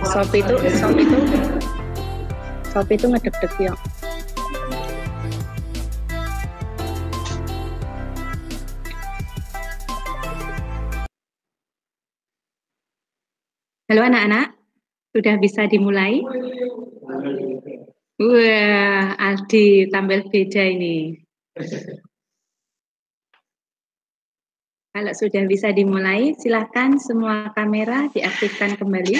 Sopi itu ngedek-dek ya. Halo anak-anak, sudah bisa dimulai? Wah, Aldi tampil beda ini. Kalau sudah bisa dimulai, silakan semua kamera diaktifkan kembali.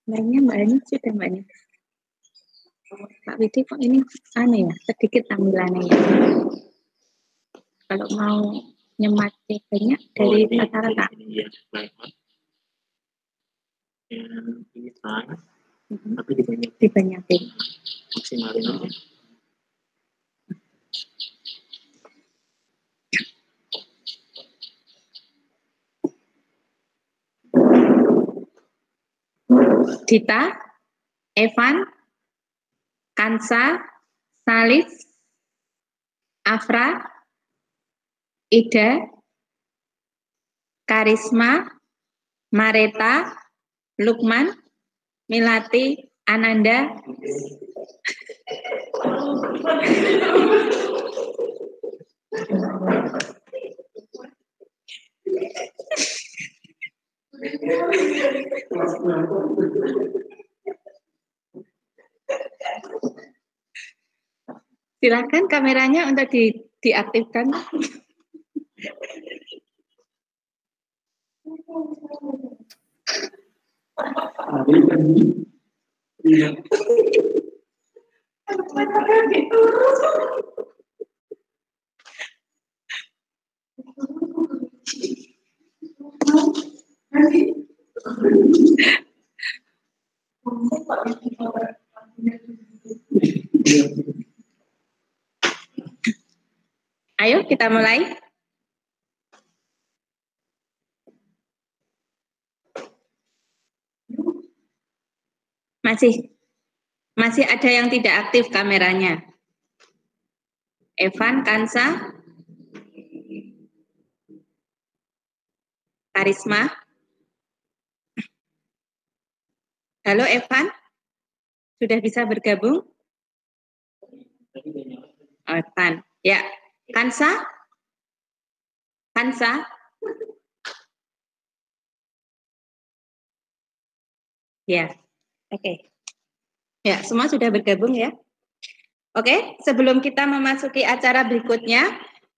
Lainnya Mbak Ani sudah Mbak Ani. Pak Widi kok ini aneh ya, sedikit tampilannya ya. Kalau mau nyematnya banyak dari rata-rata. Ini tangan, tapi dibanyakin. Maksimalin aja. Dita, Evan, Kansa, Salis, Afra, Ida, Karisma, Mareta, Lukman, Milati, Ananda, silakan kameranya untuk diaktifkan. Ayo kita mulai. Masih ada yang tidak aktif kameranya. Evan, Kansa, Karisma. Halo Evan, sudah bisa bergabung? Evan, ya. Kansa? Kansa? Ya, oke. Ya, semua sudah bergabung ya? Oke, sebelum kita memasuki acara berikutnya,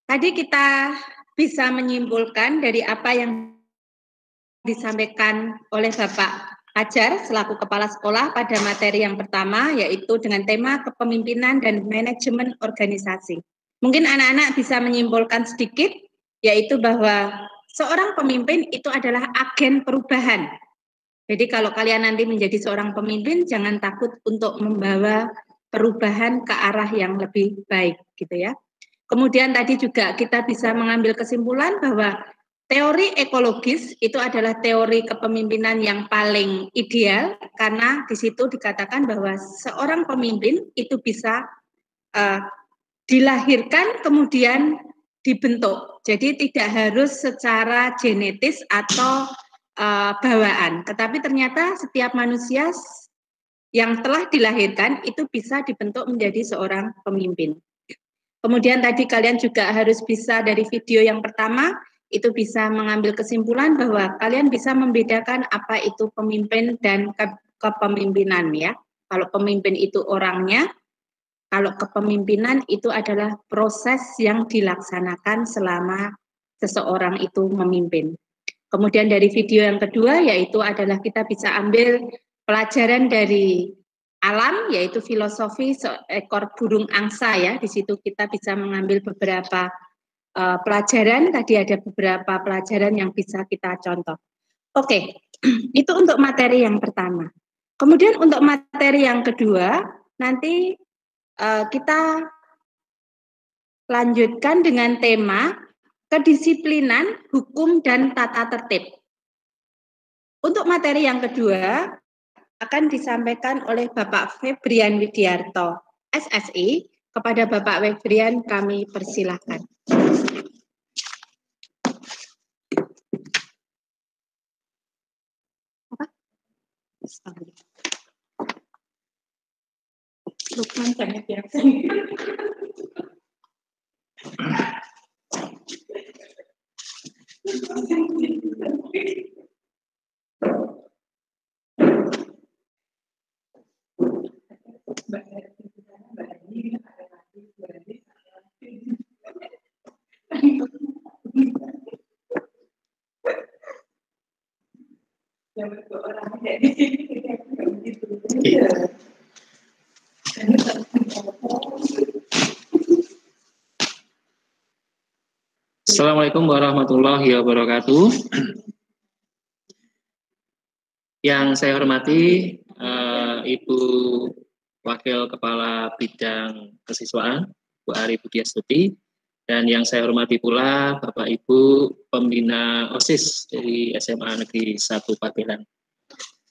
tadi kita bisa menyimpulkan dari apa yang disampaikan oleh Bapak Hajar selaku Kepala Sekolah pada materi yang pertama, yaitu dengan tema kepemimpinan dan manajemen organisasi. Mungkin anak-anak bisa menyimpulkan sedikit, yaitu bahwa seorang pemimpin itu adalah agen perubahan. Jadi kalau kalian nanti menjadi seorang pemimpin, jangan takut untuk membawa perubahan ke arah yang lebih baik, gitu ya. Kemudian tadi juga kita bisa mengambil kesimpulan bahwa teori ekologis itu adalah teori kepemimpinan yang paling ideal, karena di situ dikatakan bahwa seorang pemimpin itu bisa dilahirkan kemudian dibentuk. Jadi tidak harus secara genetis atau bawaan, tetapi ternyata setiap manusia yang telah dilahirkan itu bisa dibentuk menjadi seorang pemimpin. Kemudian tadi kalian juga harus bisa dari video yang pertama itu bisa mengambil kesimpulan bahwa kalian bisa membedakan apa itu pemimpin dan kepemimpinan ya. Kalau pemimpin itu orangnya, kalau kepemimpinan itu adalah proses yang dilaksanakan selama seseorang itu memimpin. Kemudian dari video yang kedua yaitu adalah kita bisa ambil pelajaran dari alam, yaitu filosofi seekor burung angsa ya. Di situ kita bisa mengambil beberapa pelajaran. Tadi ada beberapa pelajaran yang bisa kita contoh. Oke, itu untuk materi yang pertama. Kemudian untuk materi yang kedua nanti kita Lanjutkan dengan tema kedisiplinan, hukum, dan tata tertib. Untuk materi yang kedua akan disampaikan oleh Bapak Febrian Widiarto, SSI. Kepada Bapak Febrian kami persilahkan. Lukman banyak biasa. Assalamualaikum warahmatullahi wabarakatuh. Yang saya hormati Ibu Wakil Kepala Bidang Kesiswaan, Bu Ari Budiastuti, dan yang saya hormati pula Bapak Ibu Pembina OSIS dari SMA Negeri 1 Pabelan.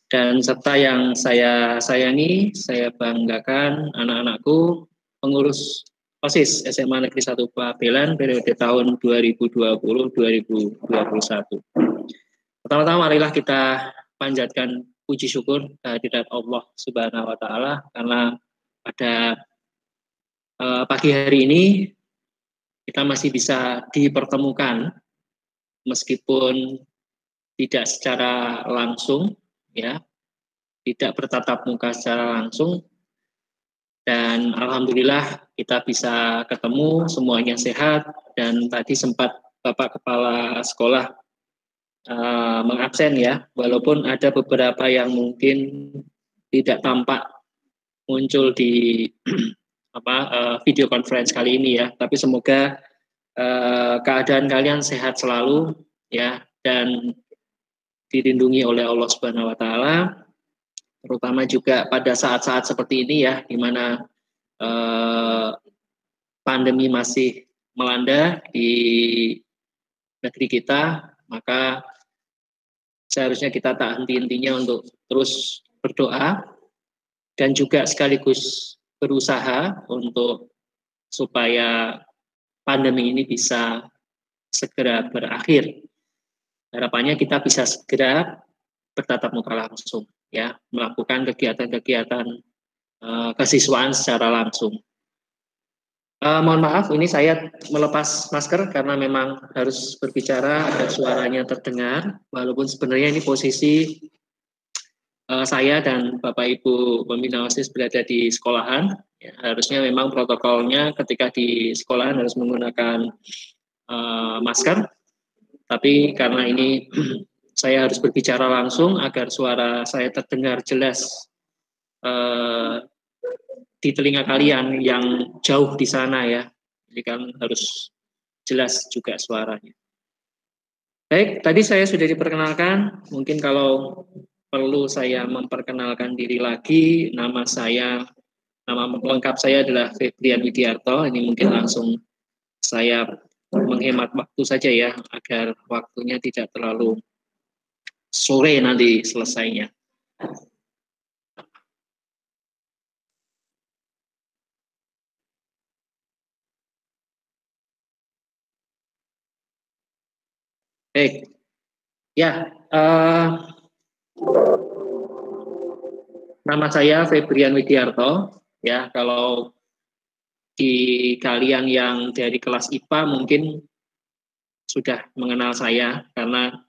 Dan serta yang saya sayangi, saya banggakan anak-anakku pengurus OSIS SMA Negeri 1 Pabelan periode tahun 2020-2021. Pertama-tama marilah kita panjatkan puji syukur kehadirat Allah Subhanahu wa taala karena pada pagi hari ini kita masih bisa dipertemukan meskipun tidak secara langsung, ya, tidak bertatap muka secara langsung, dan alhamdulillah kita bisa ketemu, semuanya sehat, dan tadi sempat Bapak Kepala Sekolah mengabsen ya, walaupun ada beberapa yang mungkin tidak tampak muncul di video conference kali ini ya, tapi semoga keadaan kalian sehat selalu ya, dan dilindungi oleh Allah Subhanahu wa taala, terutama juga pada saat-saat seperti ini ya, di mana pandemi masih melanda di negeri kita, maka seharusnya kita tak henti-hentinya untuk terus berdoa dan juga sekaligus berusaha untuk supaya pandemi ini bisa segera berakhir. Harapannya kita bisa segera bertatap muka langsung, ya, melakukan kegiatan-kegiatan kesiswaan secara langsung. Mohon maaf, ini saya melepas masker karena memang harus berbicara agar suaranya terdengar, walaupun sebenarnya ini posisi saya dan Bapak Ibu Pembina OSIS berada di sekolahan. Ya, harusnya memang protokolnya ketika di sekolahan harus menggunakan masker, tapi karena ini saya harus berbicara langsung agar suara saya terdengar jelas di telinga kalian yang jauh di sana ya, jadi kan harus jelas juga suaranya. Baik, tadi saya sudah diperkenalkan, mungkin kalau perlu saya memperkenalkan diri lagi, nama lengkap saya adalah Febrian Widiarto. Ini mungkin langsung saya menghemat waktu saja ya, agar waktunya tidak terlalu sore nanti selesainya. Baik, ya, nama saya Febrian Widiarto. Ya, kalau di kalian yang dari kelas IPA mungkin sudah mengenal saya karena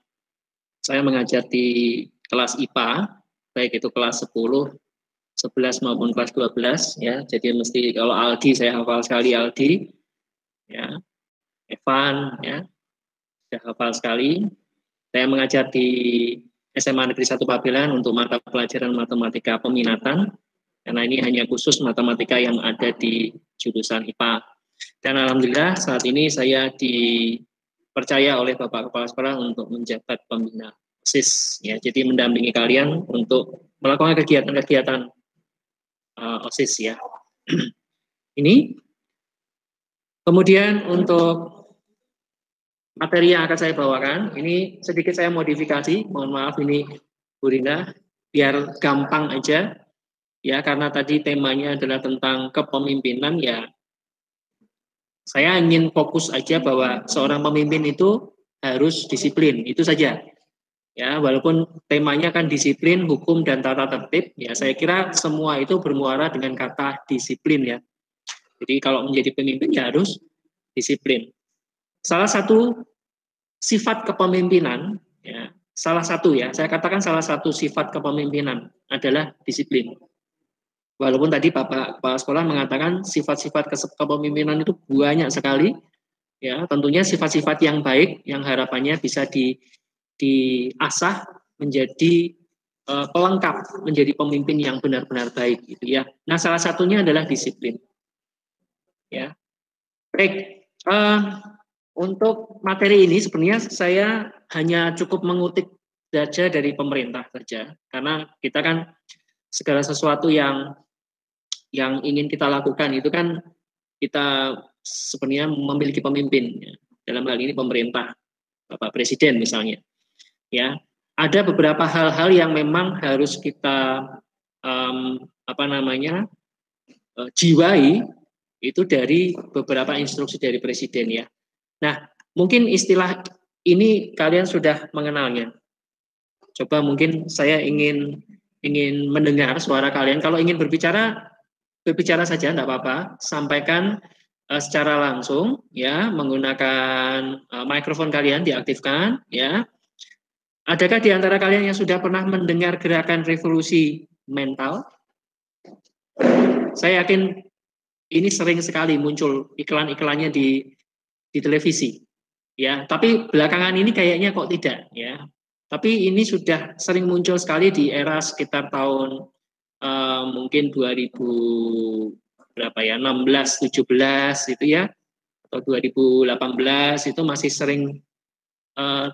saya mengajar di kelas IPA, baik itu kelas 10, 11 maupun kelas 12 ya. Jadi mesti kalau Aldi saya hafal sekali Aldi. Ya. Evan ya. Sudah hafal sekali. Saya mengajar di SMA Negeri 1 Pabelan untuk mata pelajaran matematika peminatan, karena ini hanya khusus matematika yang ada di jurusan IPA. Dan alhamdulillah saat ini saya dipercaya oleh Bapak Kepala Sekolah untuk menjabat pembina OSIS. Ya, jadi mendampingi kalian untuk melakukan kegiatan-kegiatan OSIS ya. Ini Kemudian untuk materi yang akan saya bawakan, ini sedikit saya modifikasi, mohon maaf ini Bu Rina, biar gampang aja, ya karena tadi temanya adalah tentang kepemimpinan, ya saya ingin fokus aja bahwa seorang pemimpin itu harus disiplin, itu saja. Ya, walaupun temanya kan disiplin, hukum dan tata tertib, ya saya kira semua itu bermuara dengan kata disiplin ya. Jadi kalau menjadi pemimpin ya harus disiplin. Salah satu sifat kepemimpinan, ya, salah satu ya, saya katakan salah satu sifat kepemimpinan adalah disiplin. Walaupun tadi Bapak Kepala Sekolah mengatakan sifat-sifat kepemimpinan itu banyak sekali, ya tentunya sifat-sifat yang baik yang harapannya bisa diasah menjadi pelengkap menjadi pemimpin yang benar-benar baik gitu ya. Nah, salah satunya adalah disiplin. Ya. Baik, untuk materi ini sebenarnya saya hanya cukup mengutip saja dari pemerintah saja karena kita kan segala sesuatu yang ingin kita lakukan itu kan kita sebenarnya memiliki pemimpin ya. Dalam hal ini pemerintah, Bapak Presiden misalnya. Ya, ada beberapa hal-hal yang memang harus kita jiwai itu dari beberapa instruksi dari Presiden ya. Nah, mungkin istilah ini kalian sudah mengenalnya. Coba mungkin saya ingin mendengar suara kalian. Kalau ingin berbicara saja, tidak apa-apa. Sampaikan secara langsung, ya, menggunakan mikrofon kalian diaktifkan, ya. Adakah di antara kalian yang sudah pernah mendengar gerakan revolusi mental? Saya yakin ini sering sekali muncul iklan-iklannya di televisi, ya. Tapi belakangan ini kayaknya kok tidak, ya. Tapi ini sudah sering muncul sekali di era sekitar tahun mungkin 2000 berapa ya, 16, 17 itu ya, atau 2018 itu masih sering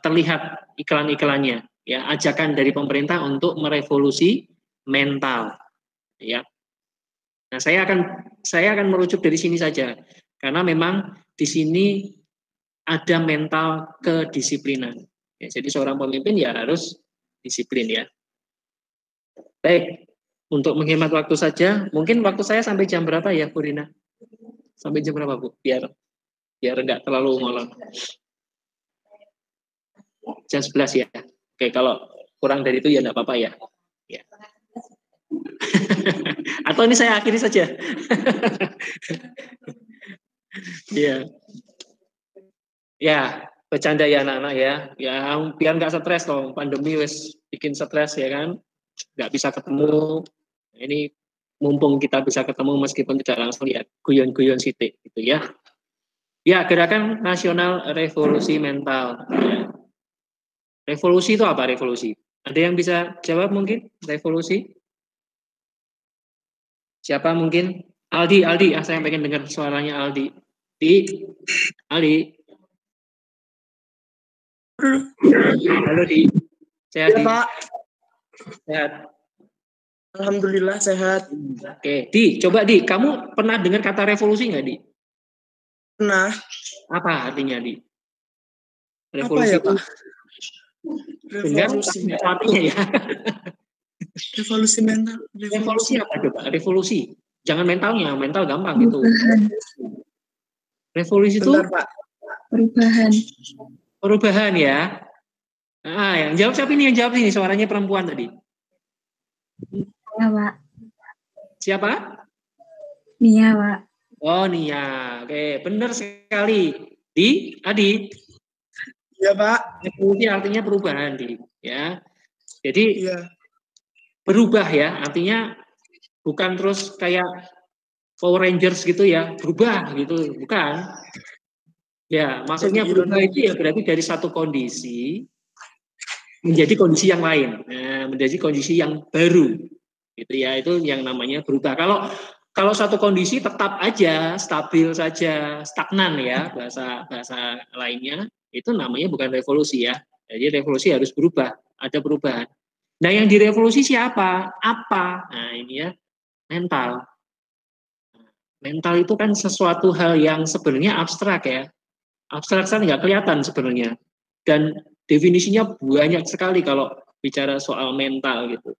terlihat iklan-iklannya, ya, ajakan dari pemerintah untuk merevolusi mental, ya. Nah, saya akan merujuk dari sini saja, karena memang di sini ada mental kedisiplinan. Ya, jadi seorang pemimpin ya harus disiplin ya. Baik, untuk menghemat waktu saja, mungkin waktu saya sampai jam berapa ya, Bu Rina? Sampai jam berapa, Bu? Biar nggak terlalu molor. Jam 11 ya. Oke, kalau kurang dari itu ya enggak apa-apa ya. Ya. Atau ini saya akhiri saja. Ya. Ya, bercanda ya anak-anak ya. Ya, biar nggak stres loh. Pandemi wes bikin stres ya kan. Nggak bisa ketemu. Ini mumpung kita bisa ketemu meskipun tidak langsung ya, guyon-guyon sitik gitu ya. Ya, Gerakan Nasional Revolusi Mental. Ya. Revolusi itu apa revolusi? Ada yang bisa jawab mungkin? Revolusi? Siapa mungkin? Aldi, saya pengen dengar suaranya Aldi. Aldi. Halo Di. Sehat, Di? Pak. Sehat. Alhamdulillah sehat. Oke, Di, coba Di, kamu pernah dengar kata revolusi nggak, Di? Pernah. Apa artinya, Di? Revolusi apa ya, Pak? Revolusi artinya ya. Revolusi mental. Revolusi apa coba? Revolusi. Jangan mentalnya, mental gampang gitu. Revolusi itu Pak. Perubahan ya. Ah, yang jawab siapa ini? Yang jawab ini suaranya perempuan tadi. Ya, Pak. Siapa? Nia, Pak. Oh, Nia. Oke, benar sekali. Adi. Iya, Pak. Revolusi artinya perubahan, Di. Ya. Jadi berubah ya, artinya bukan terus kayak Power Rangers gitu ya, berubah gitu, bukan. Ya, maksudnya berubah itu ya berarti dari satu kondisi menjadi kondisi yang lain. Nah, menjadi kondisi yang baru. Gitu ya, itu yang namanya berubah. Kalau satu kondisi tetap aja, stabil saja, stagnan ya, bahasa lainnya, itu namanya bukan revolusi ya. Jadi revolusi harus berubah, ada perubahan. Nah, yang direvolusi siapa? Apa? Nah, ini ya, mental. mental itu kan sesuatu hal yang sebenarnya abstrak ya. Abstrak kan nggak kelihatan sebenarnya. Dan definisinya banyak sekali kalau bicara soal mental gitu.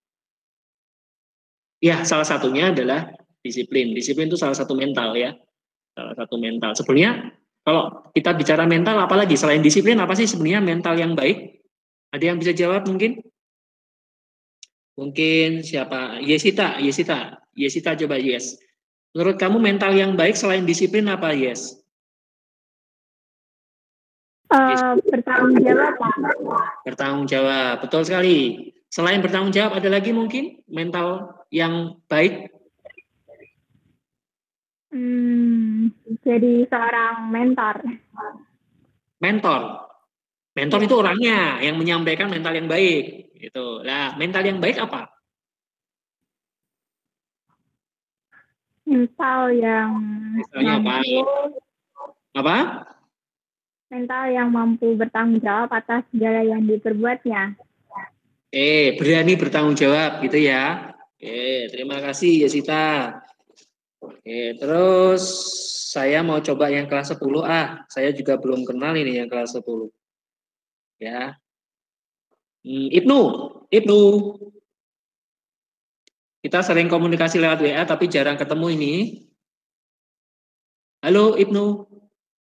Ya, salah satunya adalah disiplin. Disiplin itu salah satu mental ya. Salah satu mental. Sebenarnya kalau kita bicara mental, apalagi selain disiplin, apa sih sebenarnya mental yang baik? Ada yang bisa jawab mungkin? Mungkin siapa? Yesita coba yes. Menurut kamu mental yang baik selain disiplin apa yes? Bertanggung jawab, Pak. Bertanggung jawab, betul sekali. Selain bertanggung jawab, ada lagi mungkin mental yang baik? Jadi seorang mentor. Mentor itu orangnya yang menyampaikan mental yang baik. Gitu. Nah, mental yang baik apa? Mental yang Misalnya apa? Mental yang mampu bertanggung jawab atas segala yang diperbuatnya. Berani bertanggung jawab gitu ya. Terima kasih Yesita. Terus saya mau coba yang kelas 10. Saya juga belum kenal ini yang kelas 10. Ya. Ibnu. Kita sering komunikasi lewat WA tapi jarang ketemu ini. Halo Ibnu.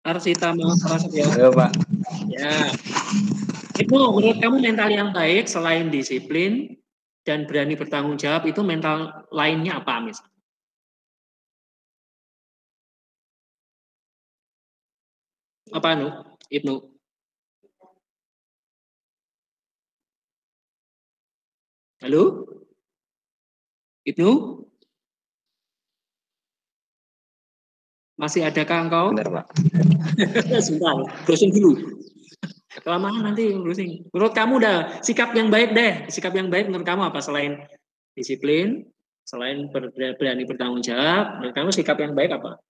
Arsita Prasetyo. Halo Pak. Ya. Ibnu, menurut kamu mental yang baik selain disiplin dan berani bertanggung jawab itu mental lainnya apa misalnya? Apa Ibnu? Halo? Ibnu? Masih adakah engkau? Benar Pak. Sebentar, browsing dulu. Kelamaan nanti browsing. Menurut kamu udah sikap yang baik deh. Sikap yang baik menurut kamu apa selain disiplin, selain berani bertanggung jawab? Menurut kamu sikap yang baik apa?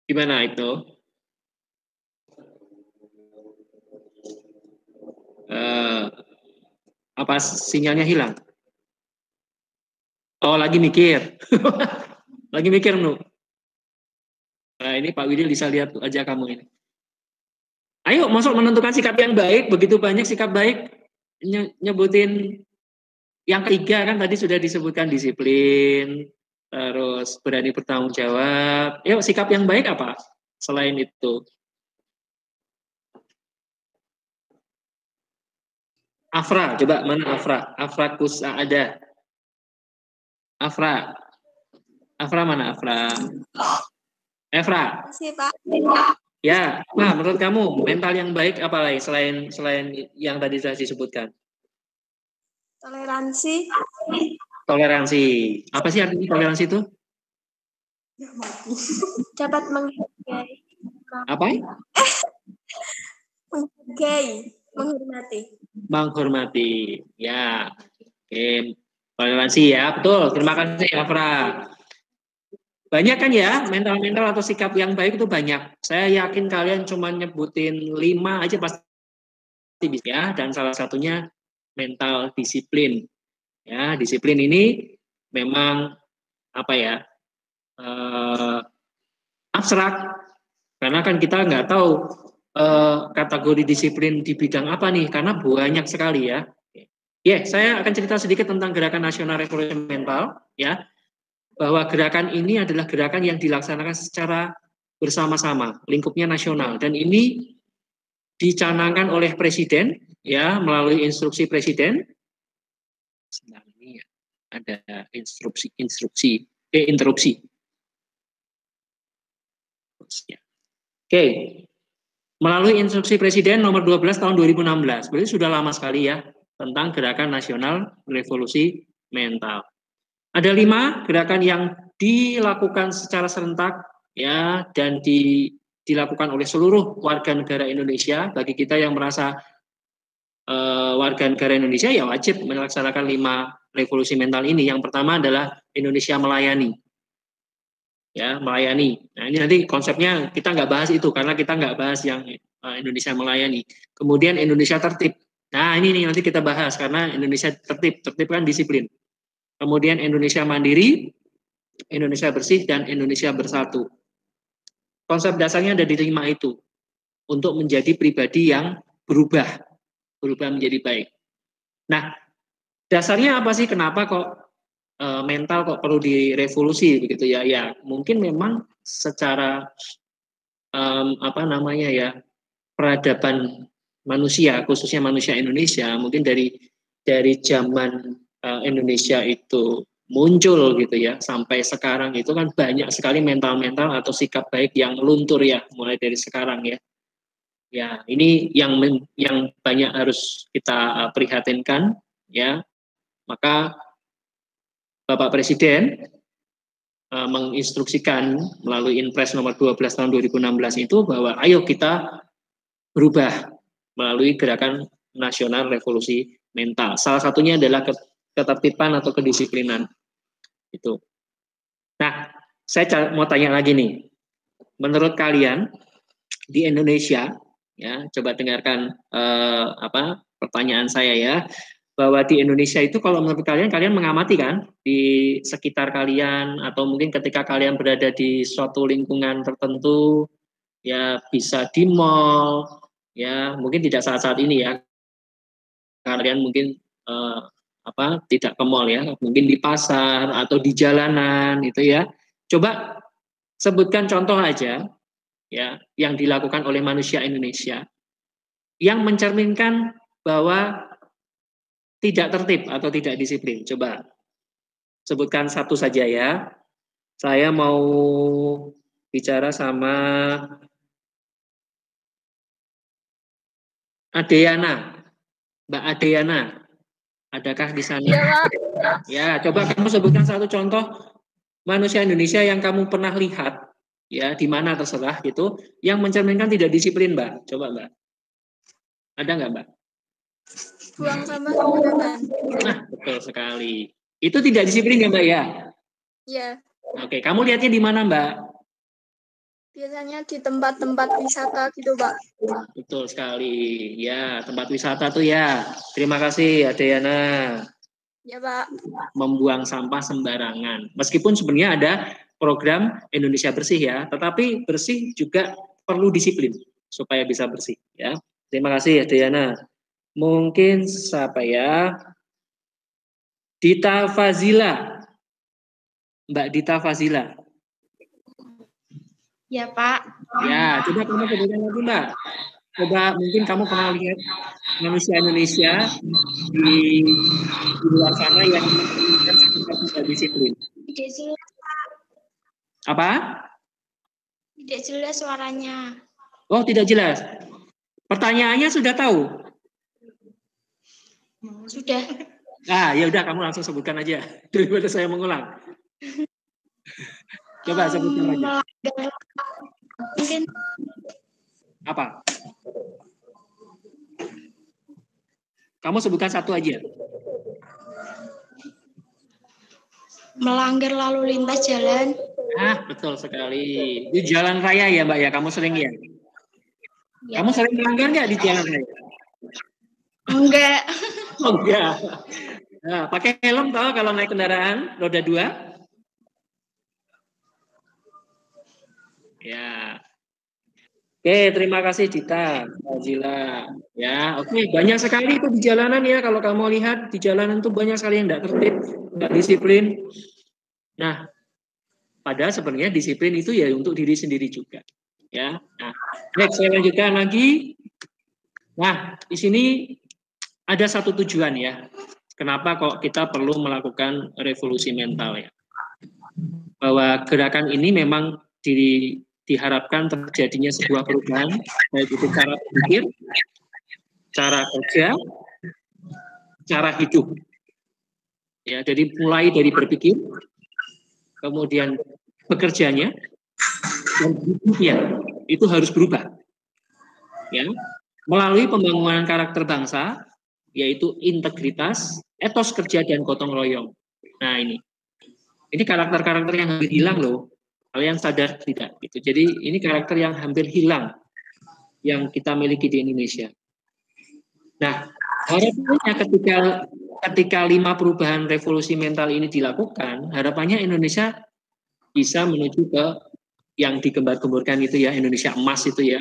Gimana itu? Apa sinyalnya hilang? Oh, lagi mikir. Lagi mikir, Nu. Nah, ini Pak Widil bisa lihat aja kamu ini. Ayo, masuk menentukan sikap yang baik. Begitu banyak sikap baik. Nyebutin yang ketiga kan tadi sudah disebutkan disiplin, terus berani bertanggung jawab. Yuk, sikap yang baik apa selain itu? Afra, coba mana Afra? Afra Kusa ada. Afra mana Afra? Afra. Masih Pak. Ya, nah menurut kamu mental yang baik apa lagi selain yang tadi sudah disebutkan? Toleransi. Toleransi. Apa sih artinya toleransi itu? Dapat menghargai. Apa? Menghormati. Ya. Oke. Toleransi ya, betul. Terima kasih Afra. Banyak kan ya mental-mental atau sikap yang baik itu banyak. Saya yakin kalian cuma nyebutin 5 aja pasti bisa ya. Dan salah satunya mental disiplin. Ya, disiplin ini memang apa ya? Abstrak. Karena kan kita nggak tahu kategori disiplin di bidang apa nih, karena banyak sekali ya. Saya akan cerita sedikit tentang Gerakan Nasional Revolusi Mental, ya. Bahwa gerakan ini adalah gerakan yang dilaksanakan secara bersama-sama, lingkupnya nasional, dan ini dicanangkan oleh Presiden, ya, melalui instruksi Presiden. Ini ada interupsi. Oke. Melalui instruksi Presiden nomor 12 tahun 2016, berarti sudah lama sekali ya, tentang Gerakan Nasional Revolusi Mental. Ada 5 gerakan yang dilakukan secara serentak ya, dan dilakukan oleh seluruh warga negara Indonesia. Bagi kita yang merasa warga negara Indonesia ya wajib melaksanakan 5 revolusi mental ini. Yang pertama adalah Indonesia Melayani. ya, melayani. Nah, ini nanti konsepnya kita nggak bahas itu karena kita nggak bahas yang Indonesia melayani. Kemudian Indonesia tertib. Nah, ini nih nanti kita bahas karena Indonesia tertib. Tertib kan disiplin. Kemudian Indonesia mandiri, Indonesia bersih, dan Indonesia bersatu. Konsep dasarnya ada di 5 itu. Untuk menjadi pribadi yang berubah menjadi baik. Nah, dasarnya apa sih? Kenapa kok mental kok perlu direvolusi begitu ya? Ya, mungkin memang secara peradaban manusia, khususnya manusia Indonesia, mungkin dari zaman Indonesia itu muncul gitu ya, sampai sekarang itu kan banyak sekali mental-mental atau sikap baik yang luntur ya, mulai dari sekarang ya. Ya, ini yang banyak harus kita prihatinkan ya. Maka Bapak Presiden menginstruksikan melalui Inpres nomor 12 tahun 2016 itu bahwa ayo kita berubah melalui gerakan nasional revolusi mental. Salah satunya adalah ketertiban atau kedisiplinan. Itu. Nah, saya mau tanya lagi nih. Menurut kalian di Indonesia, ya, coba dengarkan pertanyaan saya ya, bahwa di Indonesia itu kalau menurut kalian mengamati kan di sekitar kalian atau mungkin ketika kalian berada di suatu lingkungan tertentu, ya bisa di mall, ya mungkin tidak saat-saat ini ya, kalian mungkin tidak ke mall ya, mungkin di pasar atau di jalanan itu ya. Coba sebutkan contoh aja ya yang dilakukan oleh manusia Indonesia yang mencerminkan bahwa tidak tertib atau tidak disiplin. Coba sebutkan satu saja ya. Saya mau bicara sama Adeyana. Mbak Adeyana, adakah di sana? Iya, Pak. Ya, coba kamu sebutkan satu contoh manusia Indonesia yang kamu pernah lihat, ya, di mana terserah gitu, yang mencerminkan tidak disiplin, Mbak. Coba, Mbak. Ada nggak, Mbak? Buang sampah sembarangan. Nah, betul sekali. Itu tidak disiplin ya, Mbak ya? Iya. Oke, kamu lihatnya di mana, Mbak? Biasanya di tempat-tempat wisata gitu, Pak. Betul sekali. Ya, tempat wisata tuh ya. Terima kasih, Adeyana. Ya, Pak. Membuang sampah sembarangan. Meskipun sebenarnya ada program Indonesia Bersih ya, tetapi bersih juga perlu disiplin supaya bisa bersih ya. Terima kasih, Adeyana. Mungkin siapa ya? Dita Fazila. Mbak Dita Fazila. Ya, Pak. Ya, coba kamu sebutkan lagi, Mbak. Coba mungkin kamu pernah lihat manusia Indonesia di luar sana yang tidak disiplin. Tidak jelas. Apa? Tidak jelas suaranya. Oh, tidak jelas. Pertanyaannya sudah tahu? Sudah. Ah, ya udah kamu langsung sebutkan aja daripada saya mengulang. Coba sebutkan aja. Mungkin Apa? Kamu sebutkan satu aja. melanggar lalu lintas jalan. Ah, betul sekali. Di jalan raya ya, Mbak ya, kamu sering ya? Ya. Kamu sering melanggar nggak di jalan raya? Enggak. Oh, enggak. Nah, pakai helm tahu kalau naik kendaraan roda 2? Ya. Oke, terima kasih Dita, Fazila. Ya, oke, banyak sekali itu di jalanan ya. Kalau kamu lihat di jalanan tuh banyak sekali yang tidak tertib, tidak disiplin. Nah, padahal sebenarnya disiplin itu ya untuk diri sendiri juga. Ya. Nah, next saya lanjutkan lagi. Nah, di sini ada satu tujuan ya. Kenapa kok kita perlu melakukan revolusi mental ya? Bahwa gerakan ini memang diharapkan terjadinya sebuah perubahan, baik itu cara berpikir, cara kerja, cara hidup. Ya, jadi mulai dari berpikir, kemudian bekerjanya, dan hidupnya itu harus berubah. Ya, melalui pembangunan karakter bangsa, yaitu integritas, etos kerja dan gotong royong. Nah ini karakter-karakter yang hampir hilang loh. Kalian sadar tidak? Gitu. Jadi ini karakter yang hampir hilang yang kita miliki di Indonesia. Nah, harapannya ketika 5 perubahan revolusi mental ini dilakukan, harapannya Indonesia bisa menuju ke yang digembar-gemborkan itu ya, Indonesia emas itu ya.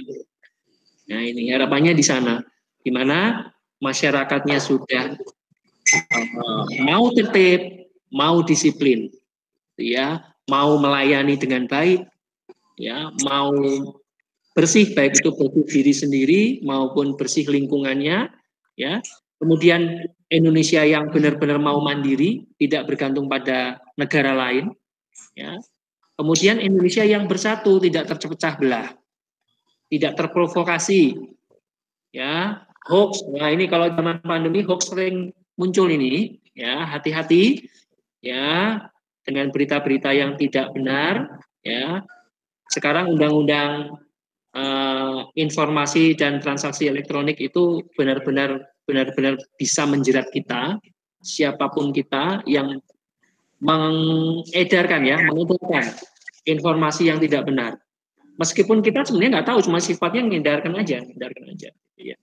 Nah, ini harapannya di sana, di mana masyarakatnya sudah mau tertib, mau disiplin, ya, mau melayani dengan baik, ya, mau bersih, baik itu bersih diri sendiri maupun bersih lingkungannya, ya. Kemudian Indonesia yang benar-benar mau mandiri, tidak bergantung pada negara lain, ya. Kemudian Indonesia yang bersatu, tidak terpecah belah, tidak terprovokasi, ya. Hoax, nah ini kalau zaman pandemi hoax sering muncul ini, ya, hati-hati, ya, dengan berita-berita yang tidak benar, ya. Sekarang undang-undang informasi dan transaksi elektronik itu benar-benar bisa menjerat kita, siapapun kita yang mengedarkan informasi yang tidak benar. Meskipun kita sebenarnya nggak tahu, cuma sifatnya mengedarkan aja, ya.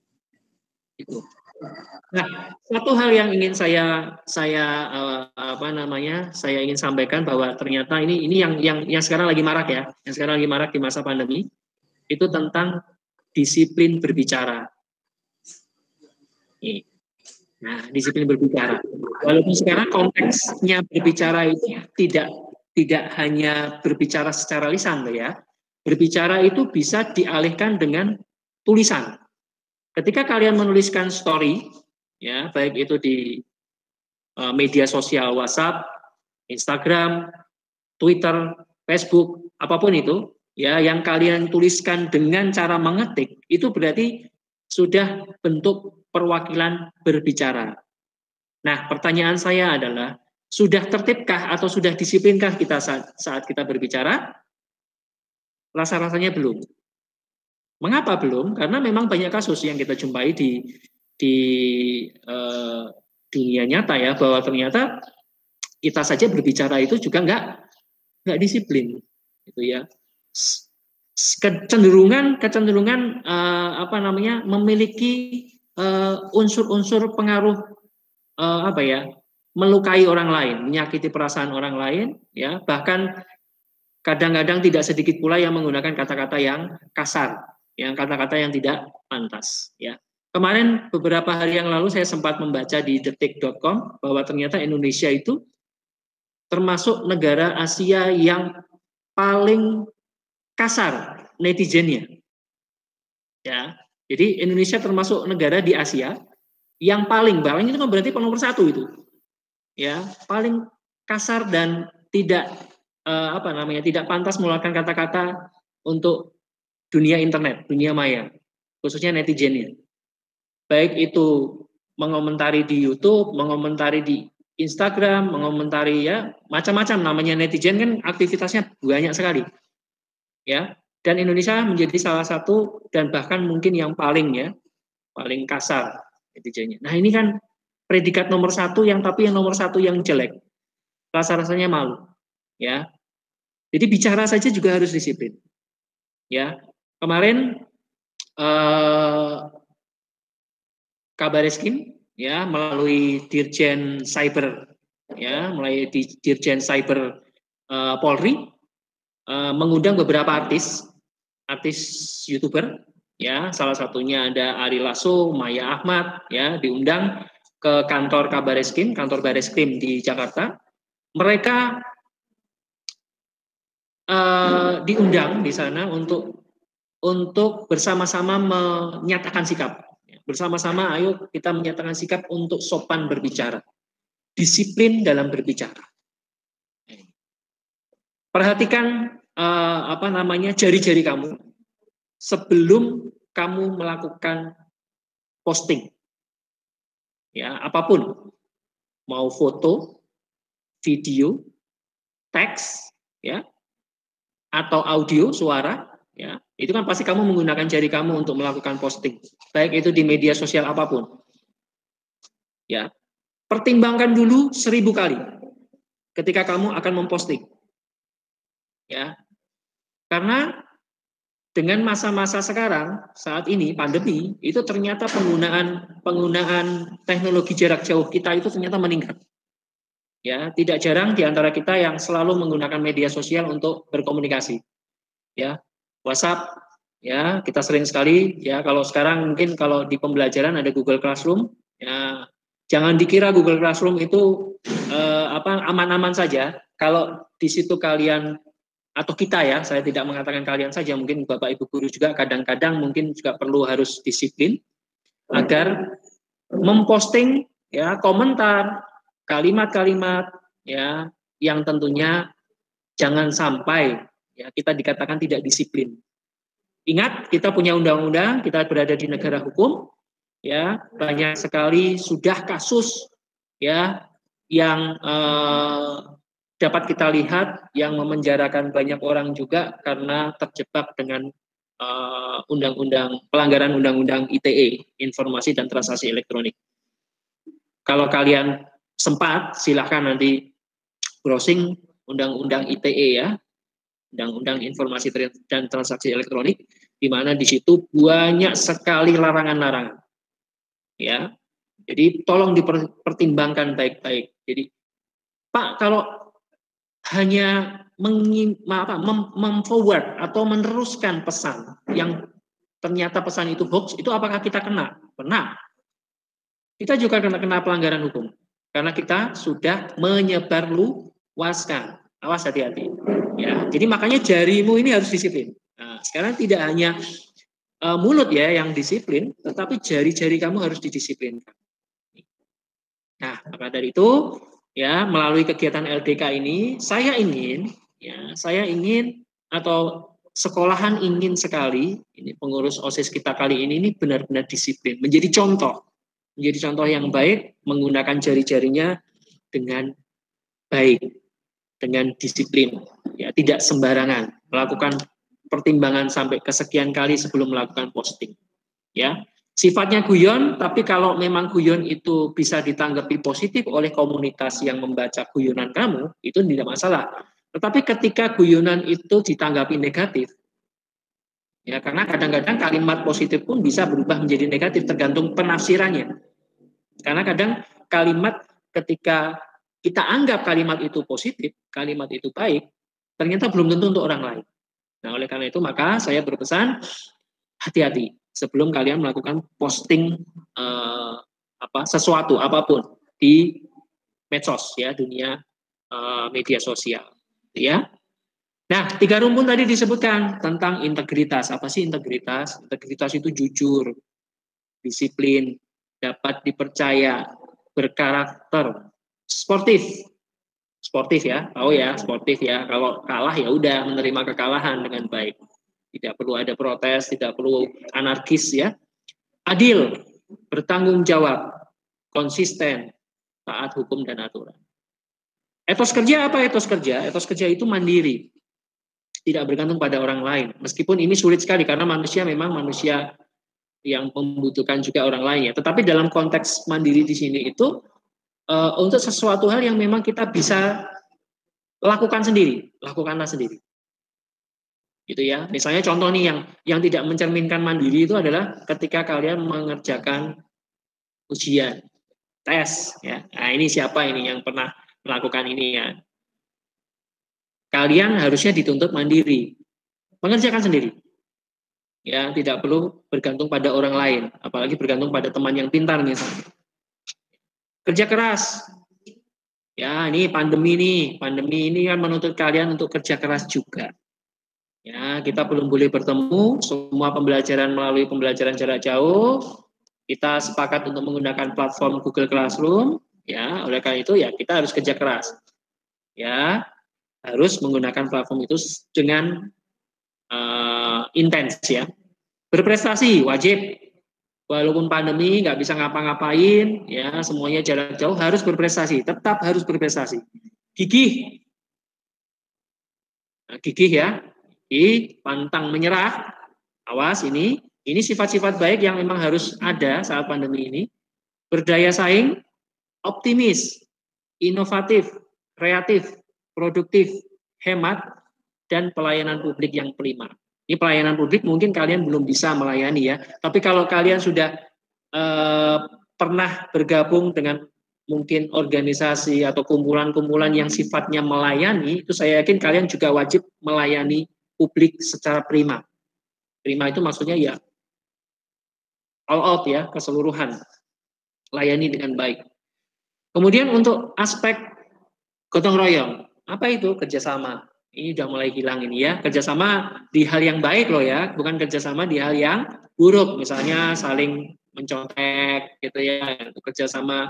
Itu. Nah, satu hal yang ingin saya ingin sampaikan bahwa ternyata ini yang sekarang lagi marak ya, yang sekarang lagi marak di masa pandemi. Itu tentang disiplin berbicara. Nah, disiplin berbicara. Walaupun sekarang konteksnya berbicara itu tidak hanya berbicara secara lisan, ya. Berbicara itu bisa dialihkan dengan tulisan. Ketika kalian menuliskan story, ya, baik itu di media sosial WhatsApp, Instagram, Twitter, Facebook, apapun itu, ya, yang kalian tuliskan dengan cara mengetik, itu berarti sudah bentuk perwakilan berbicara. Nah, pertanyaan saya adalah, sudah tertibkah atau sudah disiplinkah kita saat kita berbicara? Rasa-rasanya belum. Mengapa belum? Karena memang banyak kasus yang kita jumpai di dunia nyata ya, bahwa ternyata kita saja berbicara itu juga nggak disiplin, gitu ya. Kecenderungan memiliki unsur-unsur pengaruh melukai orang lain, menyakiti perasaan orang lain, ya, bahkan kadang-kadang tidak sedikit pula yang menggunakan kata-kata yang kasar, yang kata-kata yang tidak pantas, ya. Kemarin beberapa hari yang lalu saya sempat membaca di detik.com bahwa ternyata Indonesia itu termasuk negara Asia yang paling kasar netizennya, ya. Jadi Indonesia termasuk negara di Asia yang paling itu kan berarti nomor 1 itu, ya, paling kasar dan tidak tidak pantas mengeluarkan kata-kata untuk dunia internet, dunia maya, khususnya netizennya. Baik itu mengomentari di YouTube, mengomentari di Instagram, mengomentari, ya, macam-macam. Namanya netizen kan aktivitasnya banyak sekali, ya. Dan Indonesia menjadi salah satu dan bahkan mungkin yang paling kasar netizennya. Nah, ini kan predikat nomor 1 yang nomor 1 yang jelek. Rasa-rasanya malu, ya. Jadi bicara saja juga harus disiplin, ya. Kemarin Kabareskrim, ya, melalui Dirjen Cyber, ya, melalui Dirjen Cyber Polri, mengundang beberapa artis YouTuber, ya, salah satunya ada Ari Lasso, Maya Ahmad, ya, diundang ke kantor Kabareskrim, kantor Bareskrim di Jakarta. Mereka diundang di sana untuk bersama-sama menyatakan sikap. Bersama-sama ayo kita menyatakan sikap untuk sopan berbicara. Disiplin dalam berbicara. Perhatikan jari-jari kamu sebelum kamu melakukan posting. Ya, apapun. Mau foto, video, teks, ya, atau audio, suara, ya, itu kan pasti kamu menggunakan jari kamu untuk melakukan posting, baik itu di media sosial apapun, ya. Pertimbangkan dulu 1000 kali ketika kamu akan memposting, ya. Karena dengan masa-masa sekarang, saat ini pandemi, itu ternyata penggunaan teknologi jarak jauh kita itu ternyata meningkat. Ya, tidak jarang di antara kita yang selalu menggunakan media sosial untuk berkomunikasi. Ya, WhatsApp, ya kita sering sekali. Ya, kalau sekarang mungkin kalau di pembelajaran ada Google Classroom. Ya, jangan dikira Google Classroom itu aman-aman saja. Kalau di situ kalian atau kita ya, saya tidak mengatakan kalian saja, mungkin Bapak Ibu guru juga kadang-kadang mungkin juga perlu harus disiplin agar memposting ya komentar, kalimat-kalimat ya yang tentunya jangan sampai ya kita dikatakan tidak disiplin. Ingat, kita punya undang-undang, kita berada di negara hukum, ya banyak sekali sudah kasus ya yang dapat kita lihat yang memenjarakan banyak orang juga karena terjebak dengan pelanggaran undang-undang ITE, Informasi dan Transaksi Elektronik. Kalau kalian sempat, silahkan nanti browsing undang-undang ITE ya, Undang-Undang Informasi dan Transaksi Elektronik, di mana di situ banyak sekali larangan-larangan. Ya, jadi tolong dipertimbangkan baik-baik. Jadi, Pak, kalau hanya mem-forward atau meneruskan pesan yang ternyata pesan itu hoax, itu apakah kita kena? Kena. Kita juga kena pelanggaran hukum karena kita sudah menyebarluaskan. Awas, hati-hati. Ya, jadi makanya jarimu ini harus disiplin. Nah, sekarang tidak hanya mulut ya yang disiplin, tetapi jari-jari kamu harus didisiplinkan. Nah, maka dari itu ya melalui kegiatan LDK ini saya ingin atau sekolahan ingin sekali ini pengurus OSIS kita kali ini benar-benar disiplin, menjadi contoh yang baik, menggunakan jari-jarinya dengan baik, dengan disiplin, ya tidak sembarangan melakukan pertimbangan sampai kesekian kali sebelum melakukan posting, ya. Sifatnya guyon, tapi kalau memang guyon itu bisa ditanggapi positif oleh komunitas yang membaca guyonan kamu, itu tidak masalah. Tetapi ketika guyonan itu ditanggapi negatif, ya karena kadang-kadang kalimat positif pun bisa berubah menjadi negatif tergantung penafsirannya. Karena kadang kalimat ketika kita anggap kalimat itu positif, kalimat itu baik, ternyata belum tentu untuk orang lain. Nah, oleh karena itu maka saya berpesan hati-hati sebelum kalian melakukan posting sesuatu apapun di medsos ya, dunia media sosial ya. Nah, 3 rumpun tadi disebutkan tentang integritas. Apa sih integritas? Integritas itu jujur, disiplin, dapat dipercaya, berkarakter, sportif ya, tahu ya, sportif ya. Kalau kalah ya udah menerima kekalahan dengan baik. Tidak perlu ada protes, tidak perlu anarkis ya. Adil, bertanggung jawab, konsisten, taat hukum dan aturan. Etos kerja apa etos kerja? Etos kerja itu mandiri. Tidak bergantung pada orang lain. Meskipun ini sulit sekali karena manusia memang manusia yang membutuhkan juga orang lain ya. Tetapi dalam konteks mandiri di sini itu untuk sesuatu hal yang memang kita bisa lakukan sendiri, lakukanlah sendiri. Gitu ya. Misalnya contoh nih yang tidak mencerminkan mandiri itu adalah ketika kalian mengerjakan ujian, tes ya. Nah, ini siapa ini yang pernah melakukan ini ya? Kalian harusnya dituntut mandiri. Mengerjakan sendiri. Ya, tidak perlu bergantung pada orang lain, apalagi bergantung pada teman yang pintar misalnya. Kerja keras. Ya, ini pandemi ini kan menuntut kalian untuk kerja keras juga. Ya, kita belum boleh bertemu, semua pembelajaran melalui pembelajaran jarak jauh. Kita sepakat untuk menggunakan platform Google Classroom, ya. Oleh karena itu ya kita harus kerja keras. Ya, harus menggunakan platform itu dengan intens ya. Berprestasi wajib. Walaupun pandemi nggak bisa ngapa-ngapain, ya semuanya jarak jauh harus berprestasi, tetap harus berprestasi. Gigih. Nah, gigih ya. Pantang menyerah, awas ini sifat-sifat baik yang memang harus ada saat pandemi ini. Berdaya saing, optimis, inovatif, kreatif, produktif, hemat, dan pelayanan publik yang prima. Ini pelayanan publik mungkin kalian belum bisa melayani ya, tapi kalau kalian sudah pernah bergabung dengan mungkin organisasi atau kumpulan-kumpulan yang sifatnya melayani, itu saya yakin kalian juga wajib melayani publik secara prima. Prima itu maksudnya ya all out ya, keseluruhan. Layani dengan baik. Kemudian untuk aspek gotong royong, apa itu kerjasama? Ini udah mulai hilang ini ya, kerjasama di hal yang baik loh ya, bukan kerjasama di hal yang buruk, misalnya saling mencontek gitu ya, kerjasama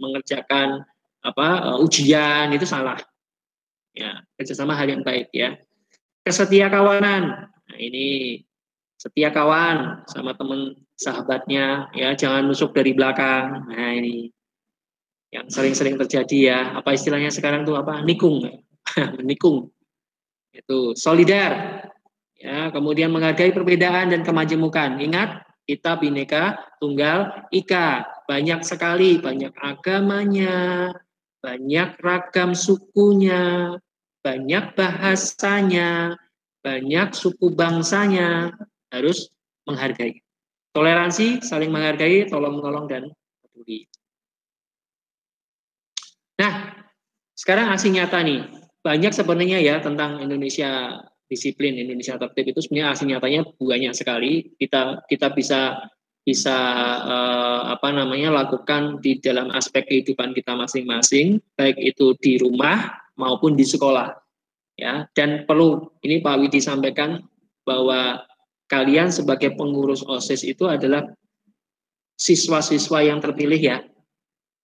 mengerjakan ujian itu salah. Ya, kerjasama hal yang baik ya. Kesetia kawanan, nah ini setia kawan sama teman sahabatnya ya, jangan nusuk dari belakang. Nah ini yang sering-sering terjadi ya, apa istilahnya sekarang tuh apa, nikung. Menikung itu solidar ya, kemudian menghargai perbedaan dan kemajemukan. Ingat, kita Bhinneka Tunggal Ika, banyak sekali, banyak agamanya, banyak ragam sukunya, banyak bahasanya, banyak suku bangsanya, harus menghargai. Toleransi, saling menghargai, tolong-menolong dan peduli. Nah, sekarang aksi nyata nih. Banyak sebenarnya ya tentang Indonesia disiplin, Indonesia tertib itu sebenarnya aksi nyatanya banyak sekali. Kita bisa lakukan di dalam aspek kehidupan kita masing-masing, baik itu di rumah maupun di sekolah. Ya, dan perlu ini Pak Widi sampaikan bahwa kalian sebagai pengurus OSIS itu adalah siswa-siswa yang terpilih ya.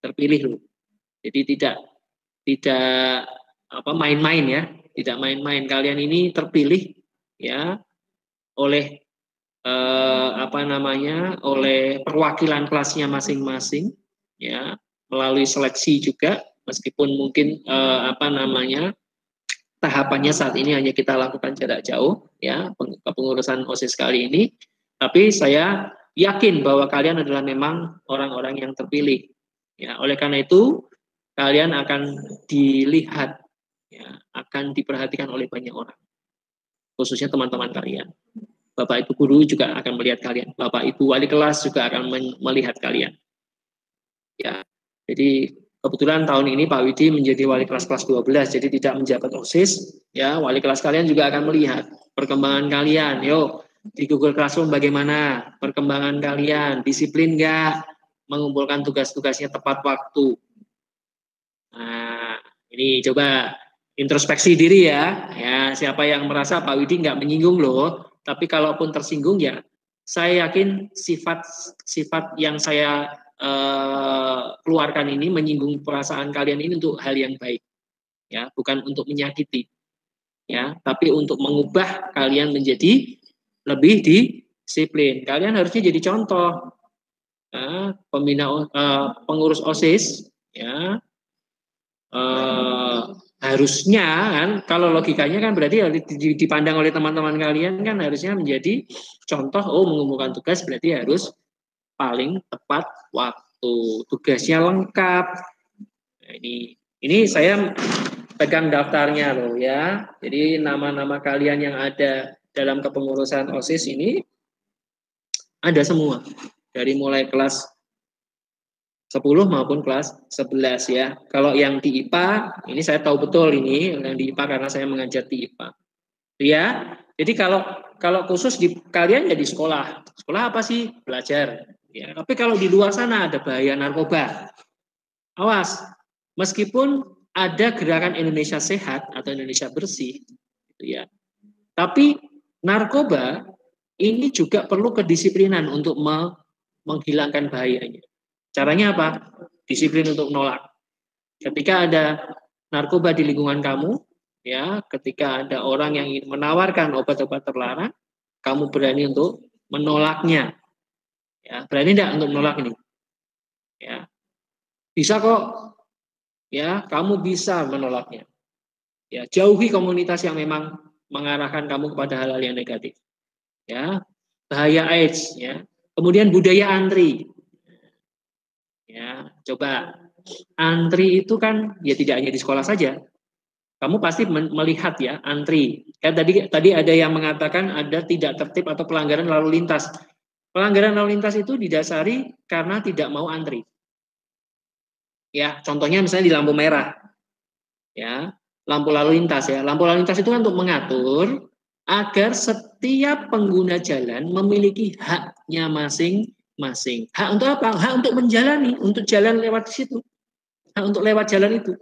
Terpilih loh. Jadi tidak main-main ya, tidak main-main. Kalian ini terpilih ya oleh oleh perwakilan kelasnya masing-masing ya, melalui seleksi juga, meskipun mungkin tahapannya saat ini hanya kita lakukan jarak jauh ya, kepengurusan OSIS kali ini, tapi saya yakin bahwa kalian adalah memang orang-orang yang terpilih ya. Oleh karena itu kalian akan dilihat ya, akan diperhatikan oleh banyak orang, khususnya teman-teman kalian. Bapak Ibu guru juga akan melihat kalian, Bapak Ibu wali kelas juga akan melihat kalian. Ya, jadi kebetulan tahun ini Pak Widi menjadi wali kelas 12, jadi tidak menjabat OSIS. Ya, wali kelas kalian juga akan melihat perkembangan kalian. Yuk, di Google Classroom bagaimana perkembangan kalian? Disiplin nggak? Mengumpulkan tugas-tugasnya tepat waktu? Nah, ini coba introspeksi diri ya. Ya, siapa yang merasa Pak Widi nggak menyinggung loh, tapi kalaupun tersinggung ya, saya yakin sifat yang saya keluarkan ini menyinggung perasaan kalian ini untuk hal yang baik. Ya, bukan untuk menyakiti. Ya, tapi untuk mengubah kalian menjadi lebih disiplin. Kalian harusnya jadi contoh. Pengurus OSIS ya. Harusnya kan, kalau logikanya kan berarti dipandang oleh teman-teman kalian kan harusnya menjadi contoh. Mengumpulkan tugas berarti harus paling tepat waktu, tugasnya lengkap. Nah, ini saya pegang daftarnya loh ya. Jadi nama-nama kalian yang ada dalam kepengurusan OSIS ini ada semua, dari mulai kelas 10 maupun kelas 11 ya. Kalau yang di IPA, ini saya tahu betul ini yang di IPA karena saya mengajar di IPA. Ya, jadi kalau khusus di kalian ya di sekolah. Sekolah apa sih? Belajar. Ya, tapi kalau di luar sana ada bahaya narkoba. Awas, meskipun ada gerakan Indonesia Sehat atau Indonesia Bersih, gitu ya. Tapi narkoba ini juga perlu kedisiplinan untuk menghilangkan bahayanya. Caranya apa? Disiplin untuk menolak. Ketika ada narkoba di lingkungan kamu, ya, ketika ada orang yang ingin menawarkan obat-obat terlarang, kamu berani untuk menolaknya. Ya, berani tidak untuk menolak ini? Ya, bisa kok. Ya, kamu bisa menolaknya. Ya, jauhi komunitas yang memang mengarahkan kamu kepada hal-hal yang negatif. Ya, bahaya AIDS. Ya, kemudian budaya antri. Ya, coba antri itu kan ya tidak hanya di sekolah saja. Kamu pasti melihat ya antri. Tadi ada yang mengatakan ada tidak tertib atau pelanggaran lalu lintas. Pelanggaran lalu lintas itu didasari karena tidak mau antri. Ya, contohnya misalnya di lampu merah. Ya, lampu lalu lintas ya. Lampu lalu lintas itu untuk mengatur agar setiap pengguna jalan memiliki haknya masing-masing. Hak untuk apa? Hak untuk menjalani, untuk jalan lewat situ. Hak untuk lewat jalan itu.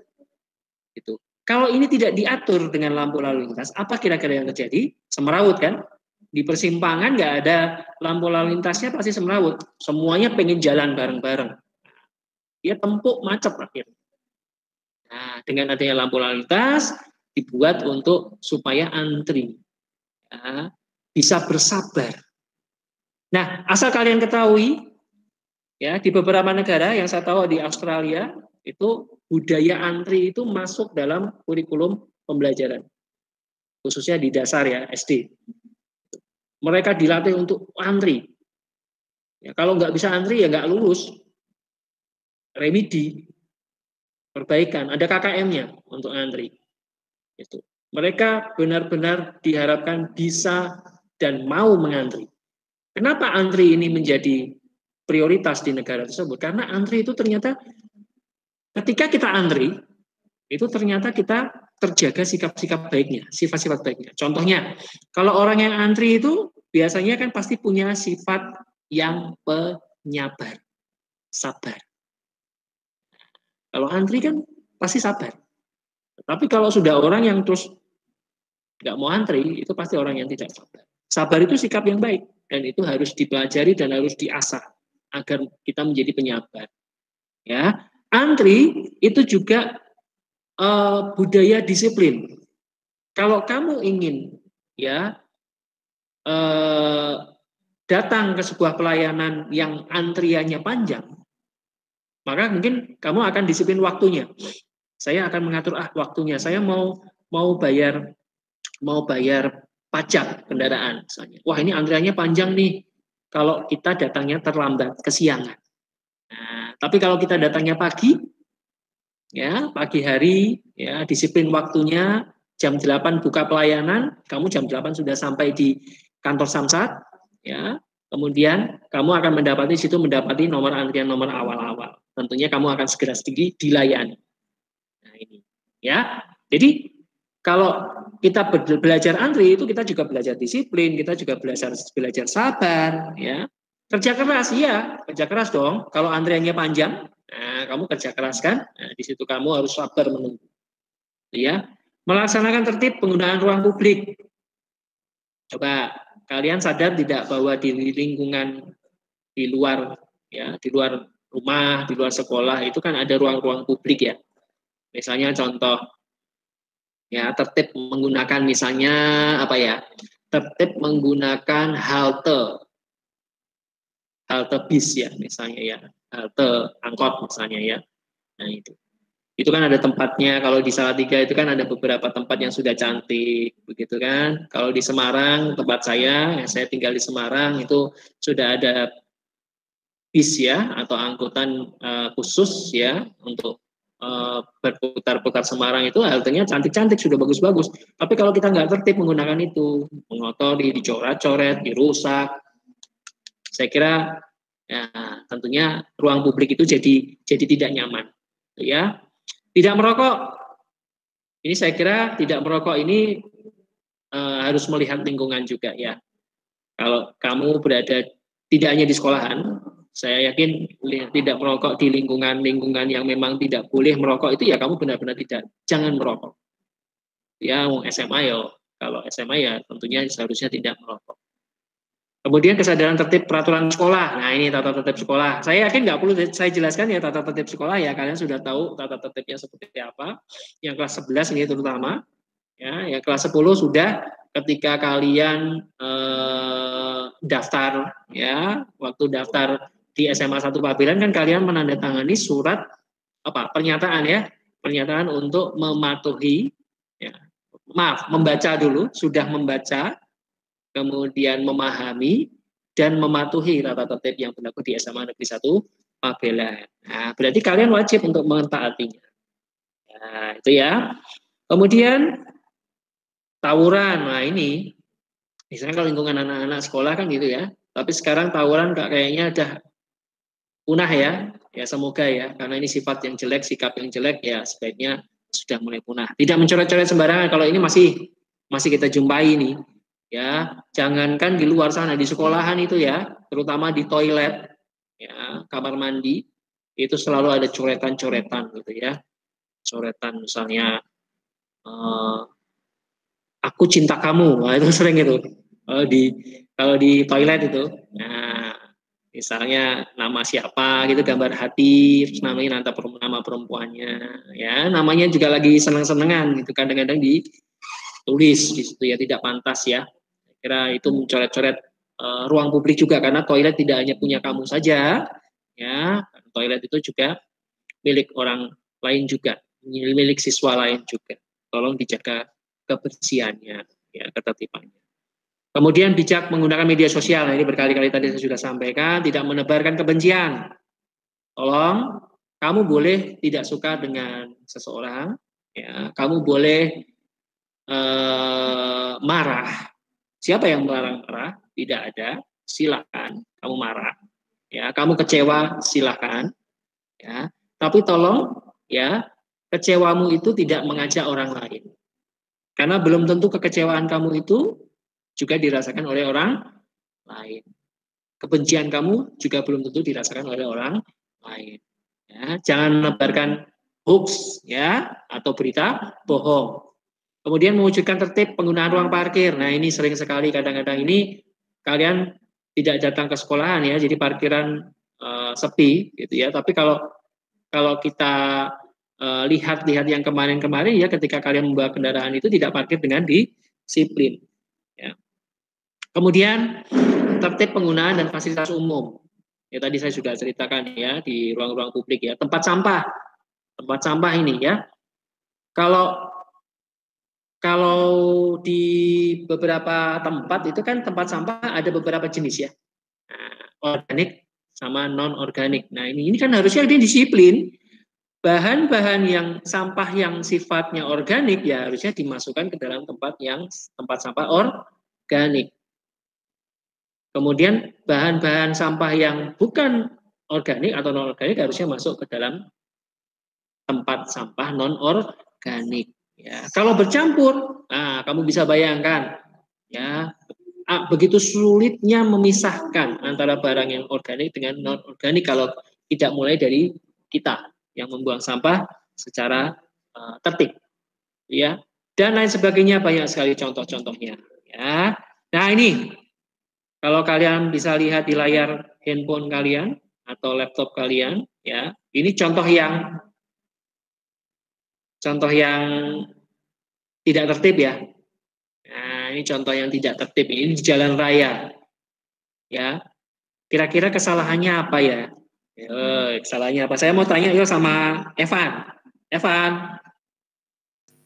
Itu. Kalau ini tidak diatur dengan lampu lalu lintas, apa kira-kira yang terjadi? Semerawut kan? Di persimpangan nggak ada lampu lalu lintasnya pasti semerawut. Semuanya pengen jalan bareng-bareng. Dia tempuk macet akhirnya. Nah, dengan adanya lampu lalu lintas dibuat untuk supaya antri, ya, bisa bersabar. Nah, asal kalian ketahui, ya di beberapa negara yang saya tahu di Australia itu budaya antri itu masuk dalam kurikulum pembelajaran, khususnya di dasar ya SD. Mereka dilatih untuk antri. Ya, kalau nggak bisa antri ya nggak lulus. Remedi, perbaikan, ada KKM-nya untuk antri. Itu. Mereka benar-benar diharapkan bisa dan mau mengantri. Kenapa antri ini menjadi prioritas di negara tersebut? Karena antri itu ternyata ketika kita antri, itu ternyata kita terjaga sikap-sikap baiknya, sifat-sifat baiknya. Contohnya, kalau orang yang antri itu biasanya kan pasti punya sifat yang penyabar, sabar. Kalau antri kan pasti sabar. Tapi kalau sudah orang yang terus nggak mau antri, itu pasti orang yang tidak sabar. Sabar itu sikap yang baik, dan itu harus dipelajari dan harus diasah agar kita menjadi penyabar. Ya, antri itu juga budaya disiplin. Kalau kamu ingin ya datang ke sebuah pelayanan yang antriannya panjang, maka mungkin kamu akan disiplin waktunya. Saya akan mengatur waktunya. Saya mau bayar pajak kendaraan misalnya. Wah, ini antriannya panjang nih. Kalau kita datangnya terlambat, kesiangan. Nah, tapi kalau kita datangnya pagi, ya pagi hari, ya disiplin waktunya, jam 8 buka pelayanan, kamu jam 8 sudah sampai di kantor Samsat, ya. Kemudian kamu akan mendapati nomor antrian nomor awal-awal. Tentunya kamu akan segera dilayani. Nah, ini, ya. Jadi kalau kita belajar antri itu kita juga belajar disiplin, kita juga belajar sabar, ya. Kerja keras, iya, kerja keras dong. Kalau antriannya panjang, nah, kamu kerja keras kan? Nah, di situ kamu harus sabar menunggu. Ya, melaksanakan tertib penggunaan ruang publik. Coba kalian sadar tidak bahwa di lingkungan di luar ya, di luar rumah, di luar sekolah itu kan ada ruang-ruang publik ya. Misalnya contoh ya, tertib menggunakan misalnya apa ya? Tertib menggunakan halte bis ya misalnya ya, halte angkot misalnya ya. Nah, itu kan ada tempatnya. Kalau di Salatiga itu kan ada beberapa tempat yang sudah cantik begitu kan. Kalau di Semarang tempat saya tinggal di Semarang itu sudah ada bis ya atau angkutan khusus ya untuk berputar-putar Semarang. Itu haltenya cantik-cantik, sudah bagus-bagus. Tapi kalau kita nggak tertib menggunakan itu, mengotori, dicoret-coret, dirusak, saya kira ya tentunya ruang publik itu jadi tidak nyaman, ya. Tidak merokok, ini saya kira tidak merokok ini harus melihat lingkungan juga ya. Kalau kamu berada tidak hanya di sekolahan, saya yakin tidak merokok di lingkungan yang memang tidak boleh merokok itu ya kamu benar-benar jangan merokok. Ya mau SMA ya, kalau SMA ya tentunya seharusnya tidak merokok. Kemudian kesadaran tertib peraturan sekolah. Nah, ini tata tertib sekolah. Saya yakin nggak perlu saya jelaskan ya tata tertib sekolah ya. Kalian sudah tahu tata tertibnya seperti apa. Yang kelas 11 ini terutama. Ya, yang kelas 10 sudah ketika kalian daftar ya, waktu daftar di SMA 1 Pabelan kan kalian menandatangani surat pernyataan ya. Pernyataan untuk mematuhi ya. Membaca dulu, sudah membaca, kemudian memahami dan mematuhi tata tertib yang berlaku di SMA Negeri 1 Pabelan. Nah, berarti kalian wajib untuk mentaatinya. Nah, itu ya. Kemudian tawuran. Nah ini, misalnya kalau lingkungan anak-anak sekolah kan gitu ya. Tapi sekarang tawuran kayaknya udah punah ya. Ya semoga ya, karena ini sifat yang jelek, sikap yang jelek ya sebaiknya sudah mulai punah. Tidak mencoret-coret sembarangan. Kalau ini masih kita jumpai nih. Ya, jangankan di luar sana, di sekolahan itu ya, terutama di toilet, ya, kamar mandi, itu selalu ada coretan-coretan gitu ya. Coretan misalnya aku cinta kamu, nah, itu sering itu kalau di toilet itu. Nah, misalnya nama siapa gitu, gambar hati, terus namanya nama perempuannya, ya namanya juga lagi seneng-senengan gitu, kadang-kadang ditulis di situ ya, tidak pantas ya. Saya kira itu mencoret-coret ruang publik juga, karena toilet tidak hanya punya kamu saja, ya toilet itu juga milik orang lain juga, milik siswa lain juga. Tolong dijaga kebersihannya, ya ketertibannya. Kemudian bijak menggunakan media sosial. Nah, ini berkali-kali tadi saya sudah sampaikan, tidak menebarkan kebencian. Tolong, kamu boleh tidak suka dengan seseorang, ya, kamu boleh marah. Siapa yang marah? Tidak ada. Silakan, kamu marah. Ya, kamu kecewa, silakan. Ya, tapi tolong, ya, kecewamu itu tidak mengajak orang lain. Karena belum tentu kekecewaan kamu itu juga dirasakan oleh orang lain. Kebencian kamu juga belum tentu dirasakan oleh orang lain. Ya, jangan menebarkan hoax ya atau berita bohong. Kemudian mewujudkan tertib penggunaan ruang parkir. Nah ini sering sekali, kadang-kadang ini kalian tidak datang ke sekolahan ya, jadi parkiran sepi gitu ya. Tapi kalau kita lihat-lihat yang kemarin-kemarin ya, ketika kalian membawa kendaraan itu tidak parkir dengan disiplin. Ya. Kemudian tertib penggunaan dan fasilitas umum. Ya tadi saya sudah ceritakan ya di ruang-ruang publik ya. Tempat sampah ini ya. Kalau di beberapa tempat itu kan tempat sampah ada beberapa jenis ya. Nah, organik sama non organik. Nah ini kan harusnya ada disiplin. Bahan-bahan yang sampah yang sifatnya organik ya harusnya dimasukkan ke dalam tempat sampah organik. Kemudian bahan-bahan sampah yang bukan organik atau non organik harusnya masuk ke dalam tempat sampah non organik. Ya, kalau bercampur, nah kamu bisa bayangkan, ya begitu sulitnya memisahkan antara barang yang organik dengan non organik kalau tidak mulai dari kita yang membuang sampah secara tertib, ya, dan lain sebagainya, banyak sekali contoh-contohnya. Ya, nah ini. Kalau kalian bisa lihat di layar handphone kalian atau laptop kalian, ya, ini contoh yang tidak tertib ya. Nah, ini contoh yang tidak tertib. Ini di jalan raya, ya. Kira-kira kesalahannya apa ya? Kesalahannya apa? Saya mau tanya yuk sama Evan. Evan,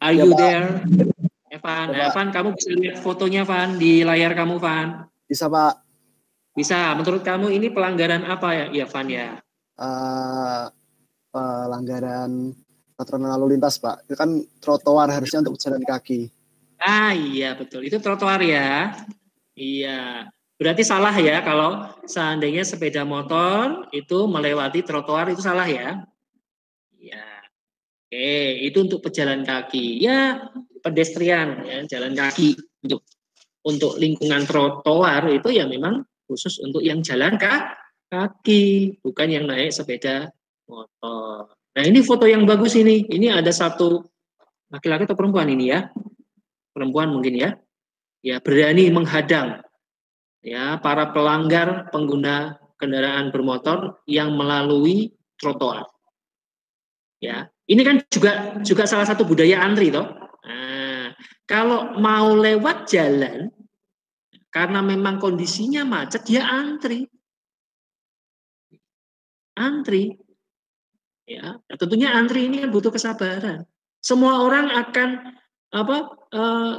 are you there? Evan, kamu bisa lihat fotonya, Van, di layar kamu, Van? Bisa, Pak. Bisa. Menurut kamu ini pelanggaran apa ya, Van ya? Pelanggaran aturan lalu lintas, Pak. Itu kan trotoar harusnya untuk pejalan kaki. Ah iya betul. Itu trotoar ya. Iya. Berarti salah ya kalau seandainya sepeda motor itu melewati trotoar, itu salah ya. Iya. Oke, itu untuk pejalan kaki. Ya, pedestrian ya, jalan kaki. Untuk lingkungan trotoar itu ya memang khusus untuk yang jalan kaki, bukan yang naik sepeda motor. Nah, ini foto yang bagus ini. Ini ada satu laki-laki atau perempuan ini ya. Perempuan mungkin ya. Ya, berani menghadang ya para pelanggar pengguna kendaraan bermotor yang melalui trotoar. Ya, ini kan juga salah satu budaya antri toh. Nah, kalau mau lewat jalan karena memang kondisinya macet, ya antri. Ya, tentunya antri ini kan butuh kesabaran. Semua orang akan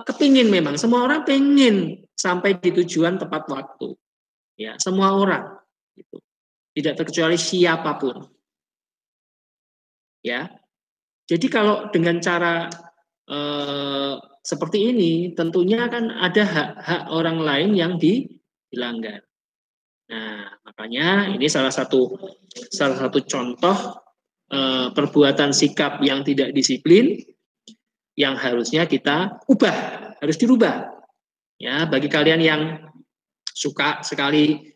kepingin, memang semua orang pengen sampai di tujuan tepat waktu. Ya, semua orang gitu. Tidak terkecuali siapapun. Ya. Jadi kalau dengan cara seperti ini, tentunya kan ada hak-hak orang lain yang dilanggar. Nah, makanya ini salah satu contoh perbuatan sikap yang tidak disiplin yang harusnya kita ubah, harus dirubah. Ya, bagi kalian yang suka sekali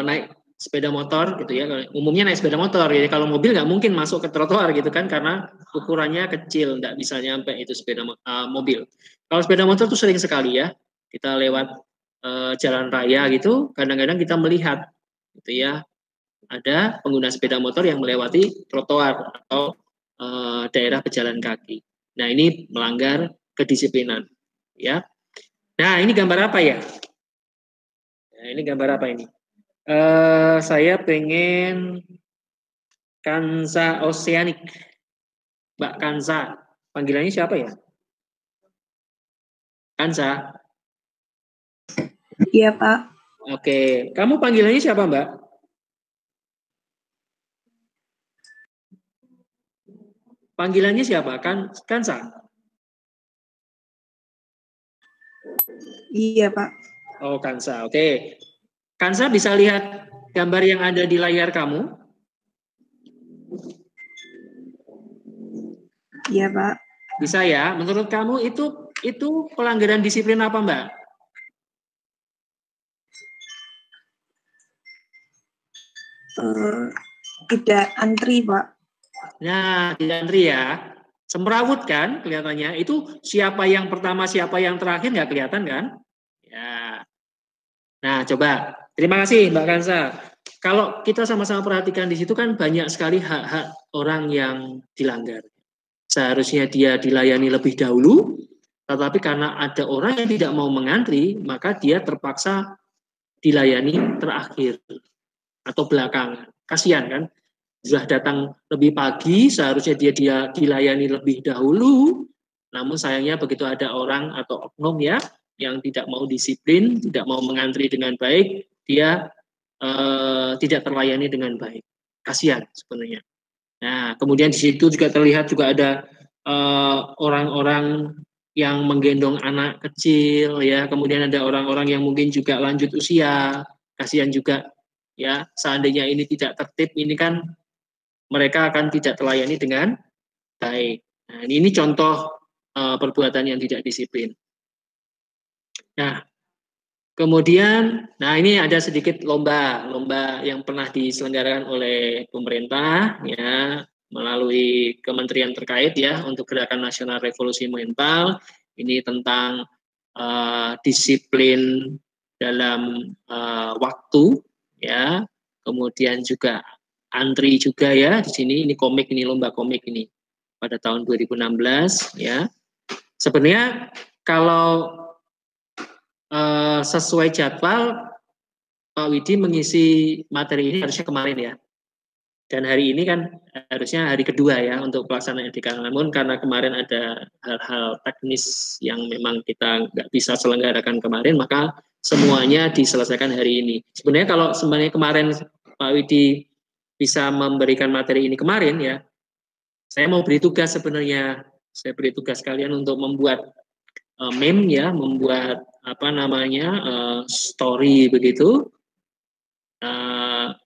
naik sepeda motor gitu ya, umumnya naik sepeda motor, jadi kalau mobil nggak mungkin masuk ke trotoar gitu kan, karena ukurannya kecil, nggak bisa nyampe itu mobil. Kalau sepeda motor tuh sering sekali ya, kita lewat jalan raya gitu, kadang-kadang kita melihat gitu ya, ada pengguna sepeda motor yang melewati trotoar atau daerah pejalan kaki. Nah, ini melanggar kedisiplinan ya. Nah, ini gambar apa ya? Nah, ini gambar apa ini? Saya pengen Kansa Oceanic. Mbak Kansa. Panggilannya siapa ya? Kansa? Iya, Pak. Oke. Kamu panggilannya siapa, Mbak? Panggilannya siapa? Kansa? Iya, Pak. Oh, Kansa. Oke. Kansa bisa lihat gambar yang ada di layar kamu? Iya, Pak. Bisa ya? Menurut kamu itu pelanggaran disiplin apa, Mbak? Tidak antri, Pak. Nah, tidak antri ya. Semrawut kan kelihatannya. Itu siapa yang pertama, siapa yang terakhir nggak kelihatan kan? Ya. Nah, coba. Terima kasih Mbak Kansa. Kalau kita sama-sama perhatikan di situ kan banyak sekali hak-hak orang yang dilanggar. Seharusnya dia dilayani lebih dahulu, tetapi karena ada orang yang tidak mau mengantri, maka dia terpaksa dilayani terakhir atau belakangan. Kasihan kan? Sudah datang lebih pagi, seharusnya dia dilayani lebih dahulu, namun sayangnya begitu ada orang atau oknum ya yang tidak mau disiplin, tidak mau mengantri dengan baik, dia tidak terlayani dengan baik. Kasihan sebenarnya. Nah, kemudian di situ juga terlihat juga ada orang-orang yang menggendong anak kecil ya, kemudian ada orang-orang yang mungkin juga lanjut usia, kasihan juga ya. Seandainya ini tidak tertib, ini kan mereka akan tidak terlayani dengan baik. Nah, ini contoh perbuatan yang tidak disiplin. Nah, kemudian, nah ini ada sedikit lomba yang pernah diselenggarakan oleh pemerintah ya melalui kementerian terkait ya untuk Gerakan Nasional Revolusi Mental. Ini tentang disiplin dalam waktu ya. Kemudian juga antri juga ya di sini. Ini komik, ini lomba komik ini pada tahun 2016 ya. Sebenarnya kalau sesuai jadwal Pak Widi mengisi materi ini harusnya kemarin ya, dan hari ini kan harusnya hari kedua ya untuk pelaksanaan EDK. Namun karena kemarin ada hal-hal teknis yang memang kita nggak bisa selenggarakan kemarin, maka semuanya diselesaikan hari ini. Sebenarnya kalau kemarin Pak Widi bisa memberikan materi ini kemarin ya, saya mau beri tugas sebenarnya, saya beri tugas kalian untuk membuat meme ya, membuat apa namanya story begitu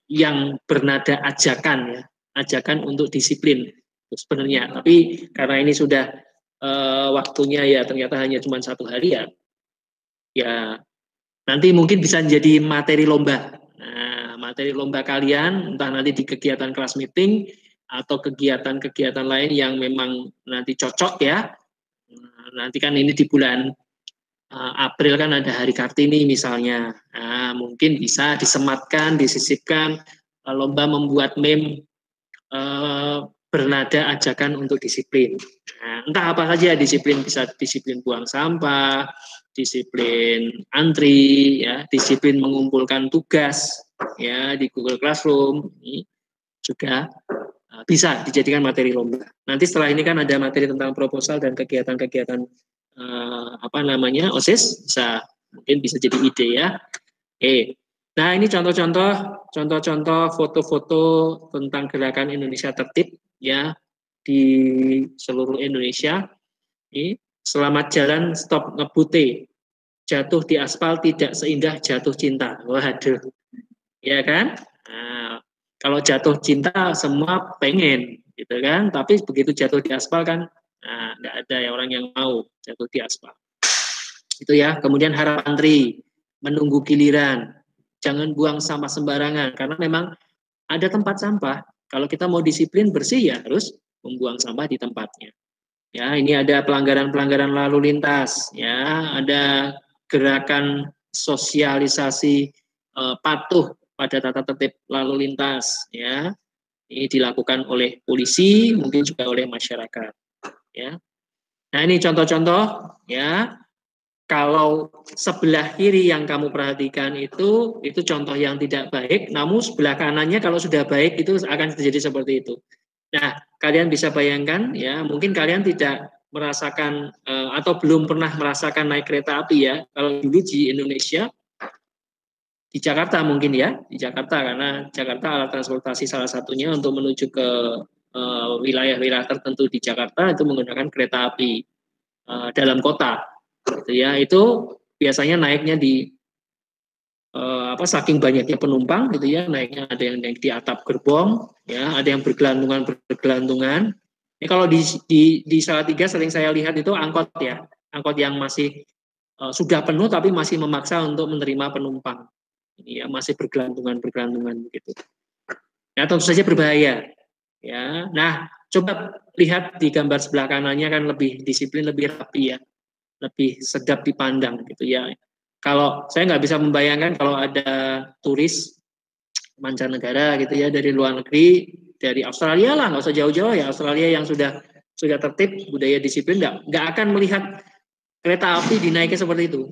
yang bernada ajakan ya, ajakan untuk disiplin sebenarnya. Tapi karena ini sudah waktunya ya ternyata hanya cuma 1 hari ya nanti mungkin bisa menjadi materi lomba. Nah, materi lomba kalian entah nanti di kegiatan kelas meeting atau kegiatan-kegiatan lain yang memang nanti cocok ya. Nanti kan ini di bulan April kan ada Hari Kartini misalnya. Nah, mungkin bisa disematkan, disisipkan lomba membuat meme bernada ajakan untuk disiplin. Nah, entah apa saja disiplin, bisa disiplin buang sampah, disiplin antri, ya, disiplin mengumpulkan tugas, ya di Google Classroom, ini juga bisa dijadikan materi lomba. Nanti setelah ini kan ada materi tentang proposal dan kegiatan-kegiatan OSIS, mungkin bisa jadi ide ya. Oke. Nah, ini contoh-contoh foto-foto tentang gerakan Indonesia Tertib ya di seluruh Indonesia. Ini, selamat jalan, stop ngebute. Jatuh di aspal tidak seindah jatuh cinta. Waduh, ya kan? Nah, kalau jatuh cinta semua pengen, gitu kan? Tapi begitu jatuh di aspal kan, nah, nggak ada orang yang mau jatuh di aspal. Itu ya. Kemudian harap antri, menunggu giliran, jangan buang sampah sembarangan karena memang ada tempat sampah. Kalau kita mau disiplin bersih ya harus membuang sampah di tempatnya. Ya, ini ada pelanggaran-pelanggaran lalu lintas, ya, ada gerakan sosialisasi patuh pada tata tertib lalu lintas, ya. Ini dilakukan oleh polisi, mungkin juga oleh masyarakat, ya. Nah, ini contoh-contoh, ya. Kalau sebelah kiri yang kamu perhatikan itu contoh yang tidak baik, namun sebelah kanannya kalau sudah baik itu akan terjadi seperti itu. Nah, kalian bisa bayangkan ya, mungkin kalian tidak merasakan atau belum pernah merasakan naik kereta api ya. Kalau dulu di Indonesia, di Jakarta mungkin ya, di Jakarta karena Jakarta alat transportasi salah satunya untuk menuju ke wilayah-wilayah tertentu di Jakarta itu menggunakan kereta api dalam kota. Gitu ya, itu biasanya naiknya di saking banyaknya penumpang gitu ya, naiknya ada yang naik di atap gerbong ya, ada yang bergelantungan. Ini kalau di Salatiga sering saya lihat itu angkot ya, angkot yang masih sudah penuh tapi masih memaksa untuk menerima penumpang. Ini ya masih bergelantungan begitu. Ya tentu saja berbahaya. Ya, nah coba lihat di gambar sebelah kanannya kan lebih disiplin, lebih rapi ya, lebih sedap dipandang gitu ya. Kalau saya nggak bisa membayangkan kalau ada turis mancanegara gitu ya dari luar negeri, dari Australia lah, nggak usah jauh-jauh ya, Australia yang sudah tertib, budaya disiplin, nggak akan melihat kereta api dinaiknya seperti itu.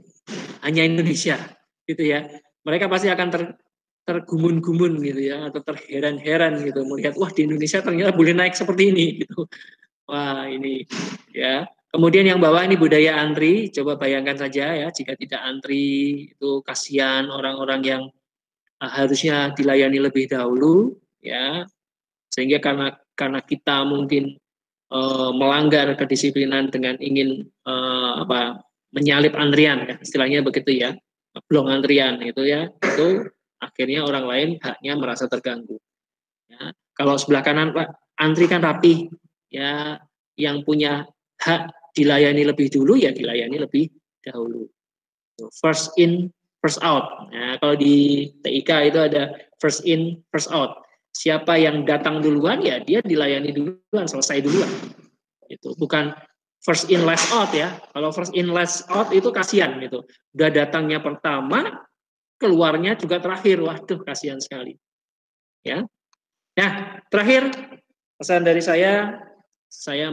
Hanya Indonesia gitu ya. Mereka pasti akan tergumun-gumun gitu ya, atau terheran-heran gitu melihat wah di Indonesia ternyata boleh naik seperti ini gitu. Wah ini ya. Kemudian yang bawah ini budaya antri, coba bayangkan saja ya, jika tidak antri itu kasihan orang-orang yang harusnya dilayani lebih dahulu, ya, sehingga karena kita mungkin melanggar kedisiplinan dengan ingin menyalip antrian, ya, istilahnya begitu ya, blong antrian itu ya, itu akhirnya orang lain haknya merasa terganggu. Ya. Kalau sebelah kanan Pak, antri kan rapi, ya, yang punya hak dilayani lebih dulu ya dilayani lebih dahulu. First in, first out. Nah, kalau di TIK itu ada first in, first out. Siapa yang datang duluan ya dia dilayani duluan, selesai duluan. Itu bukan first in last out ya. Kalau first in last out itu kasihan gitu. Udah datangnya pertama, keluarnya juga terakhir. Waduh, kasihan sekali. Ya. Nah, terakhir pesan dari saya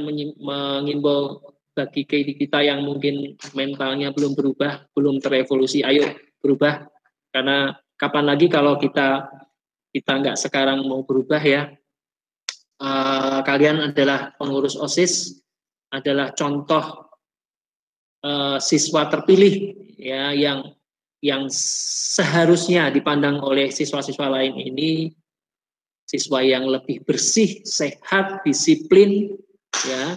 mengimbau bagi kita yang mungkin mentalnya belum berubah, belum terevolusi, ayo berubah. Karena kapan lagi kalau kita nggak sekarang mau berubah ya. Kalian adalah pengurus OSIS, adalah contoh siswa terpilih ya yang seharusnya dipandang oleh siswa-siswa lain ini siswa yang lebih bersih, sehat, disiplin, ya,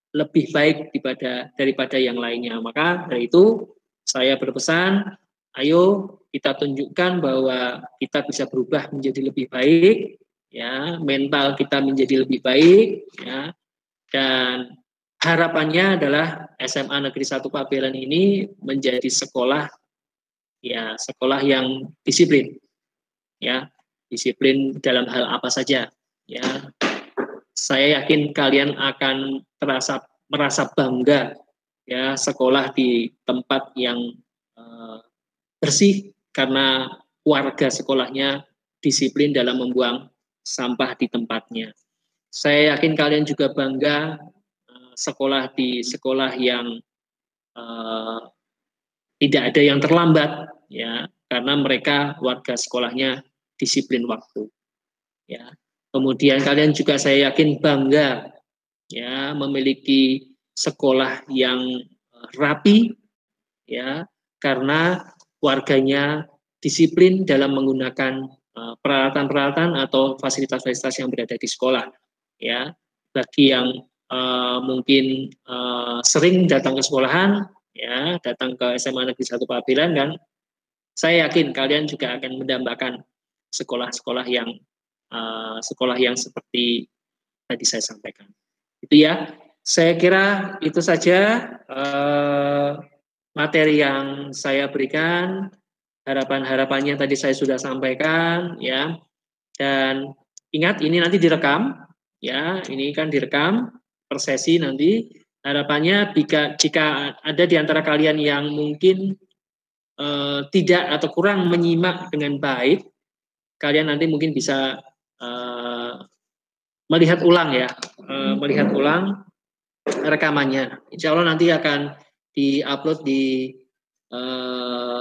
lebih baik daripada yang lainnya. Maka dari itu saya berpesan, ayo kita tunjukkan bahwa kita bisa berubah menjadi lebih baik, ya, mental kita menjadi lebih baik, ya, dan harapannya adalah SMA Negeri 1 Pabelan ini menjadi sekolah, ya, sekolah yang disiplin, ya, disiplin dalam hal apa saja, ya. Saya yakin kalian akan merasa bangga ya sekolah di tempat yang bersih karena warga sekolahnya disiplin dalam membuang sampah di tempatnya. Saya yakin kalian juga bangga sekolah di sekolah yang tidak ada yang terlambat ya karena mereka warga sekolahnya disiplin waktu. Ya. Kemudian kalian juga saya yakin bangga ya memiliki sekolah yang rapi ya karena warganya disiplin dalam menggunakan peralatan-peralatan atau fasilitas-fasilitas yang berada di sekolah ya. Bagi yang mungkin sering datang ke sekolahan, ya, datang ke SMA Negeri 1 Pabelan, kan saya yakin kalian juga akan mendambakan sekolah-sekolah yang seperti tadi saya sampaikan. Itu ya, saya kira itu saja materi yang saya berikan. Harapan-harapannya tadi saya sudah sampaikan, ya. Dan ingat, ini nanti direkam, ya. Ini kan direkam per sesi nanti. Harapannya jika ada di antara kalian yang mungkin tidak atau kurang menyimak dengan baik, kalian nanti mungkin bisa melihat ulang, ya, melihat ulang rekamannya. Insya Allah nanti akan di-upload di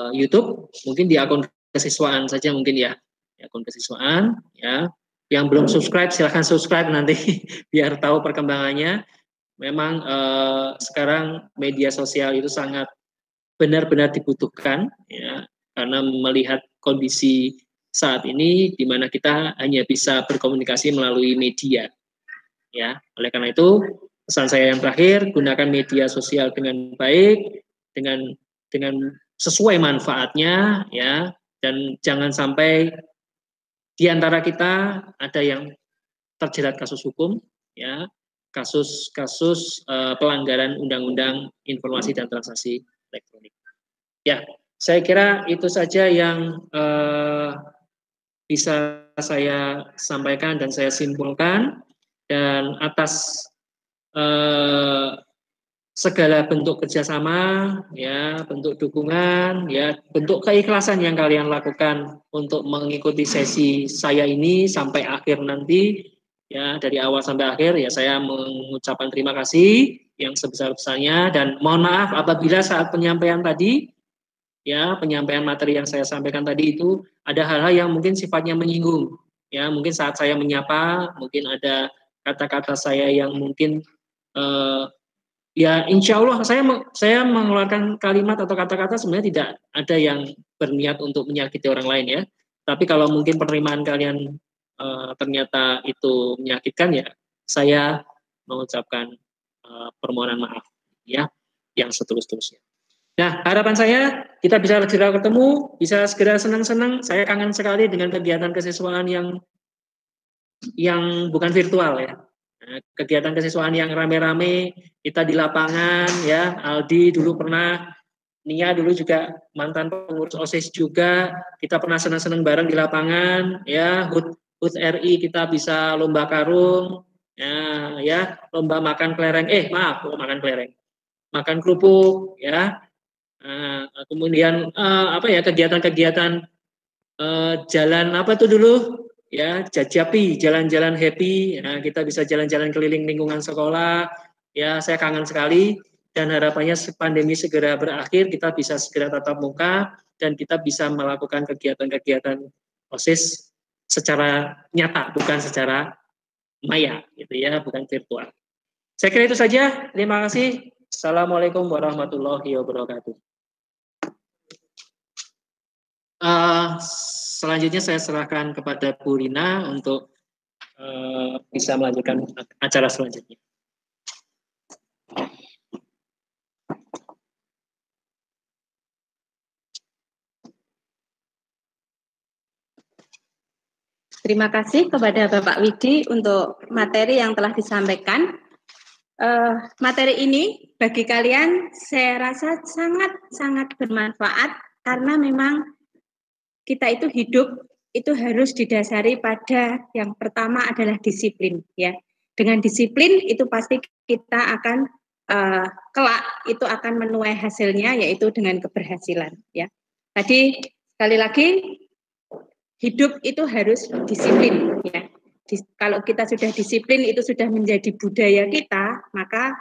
YouTube, mungkin di akun kesiswaan saja mungkin, ya, di akun kesiswaan, ya. Yang belum subscribe silahkan subscribe nanti biar tahu perkembangannya. Memang sekarang media sosial itu sangat benar-benar dibutuhkan, ya, karena melihat kondisi saat ini di mana kita hanya bisa berkomunikasi melalui media, ya. Oleh karena itu, pesan saya yang terakhir, gunakan media sosial dengan baik, dengan sesuai manfaatnya, ya, dan jangan sampai di antara kita ada yang terjerat kasus hukum, ya, kasus pelanggaran Undang-Undang Informasi dan Transaksi Elektronik. Ya, saya kira itu saja yang bisa saya sampaikan dan saya simpulkan, dan atas segala bentuk kerjasama, ya, bentuk dukungan, ya, bentuk keikhlasan yang kalian lakukan untuk mengikuti sesi saya ini sampai akhir nanti, ya, dari awal sampai akhir, ya, saya mengucapkan terima kasih yang sebesar-besarnya, dan mohon maaf apabila saat penyampaian tadi, ya, penyampaian materi yang saya sampaikan tadi itu ada hal-hal yang mungkin sifatnya menyinggung, ya, mungkin saat saya menyapa, mungkin ada kata-kata saya yang mungkin ya, insya Allah saya mengeluarkan kalimat atau kata-kata sebenarnya tidak ada yang berniat untuk menyakiti orang lain, ya. Tapi kalau mungkin penerimaan kalian ternyata itu menyakitkan, ya, saya mengucapkan permohonan maaf, ya, yang setulus-tulusnya. Nah, harapan saya kita bisa segera ketemu, bisa segera senang-senang. Saya kangen sekali dengan kegiatan kesiswaan yang bukan virtual, ya. Nah, kegiatan kesiswaan yang rame-rame, kita di lapangan, ya. Aldi dulu pernah, Nia dulu juga mantan pengurus OSIS juga, kita pernah senang-senang bareng di lapangan, ya. HUT RI kita bisa lomba karung, ya, lomba makan kelereng, makan kelereng, makan kerupuk, ya. Kemudian kegiatan-kegiatan jalan apa tuh dulu, ya, jajapi, jalan-jalan happy, ya, kita bisa jalan-jalan keliling lingkungan sekolah, ya. Saya kangen sekali, dan harapannya pandemi segera berakhir, kita bisa segera tatap muka, dan kita bisa melakukan kegiatan-kegiatan OSIS secara nyata, bukan secara maya, gitu, ya, bukan virtual. Saya kira itu saja, terima kasih. Assalamualaikum warahmatullahi wabarakatuh. Selanjutnya saya serahkan kepada Bu Rina untuk bisa melanjutkan acara selanjutnya. Terima kasih kepada Bapak Widi untuk materi yang telah disampaikan. Materi ini bagi kalian saya rasa sangat bermanfaat, karena memang kita itu hidup itu harus didasari pada yang pertama adalah disiplin, ya. Dengan disiplin itu pasti kita akan kelak itu akan menuai hasilnya, yaitu dengan keberhasilan, ya. Tadi sekali lagi, hidup itu harus disiplin, ya. Kalau kita sudah disiplin, itu sudah menjadi budaya kita, maka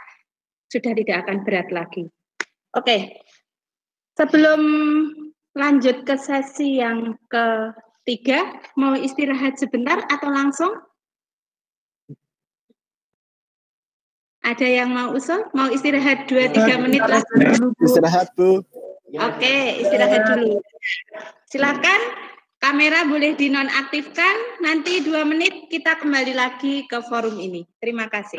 sudah tidak akan berat lagi. Oke, sebelum lanjut ke sesi yang ketiga, mau istirahat sebentar atau langsung? Ada yang mau usul? Mau istirahat 2-3 menit langsung? Istirahat, Bu. Oke, istirahat dulu. Silakan, kamera boleh dinonaktifkan. Nanti 2 menit kita kembali lagi ke forum ini. Terima kasih.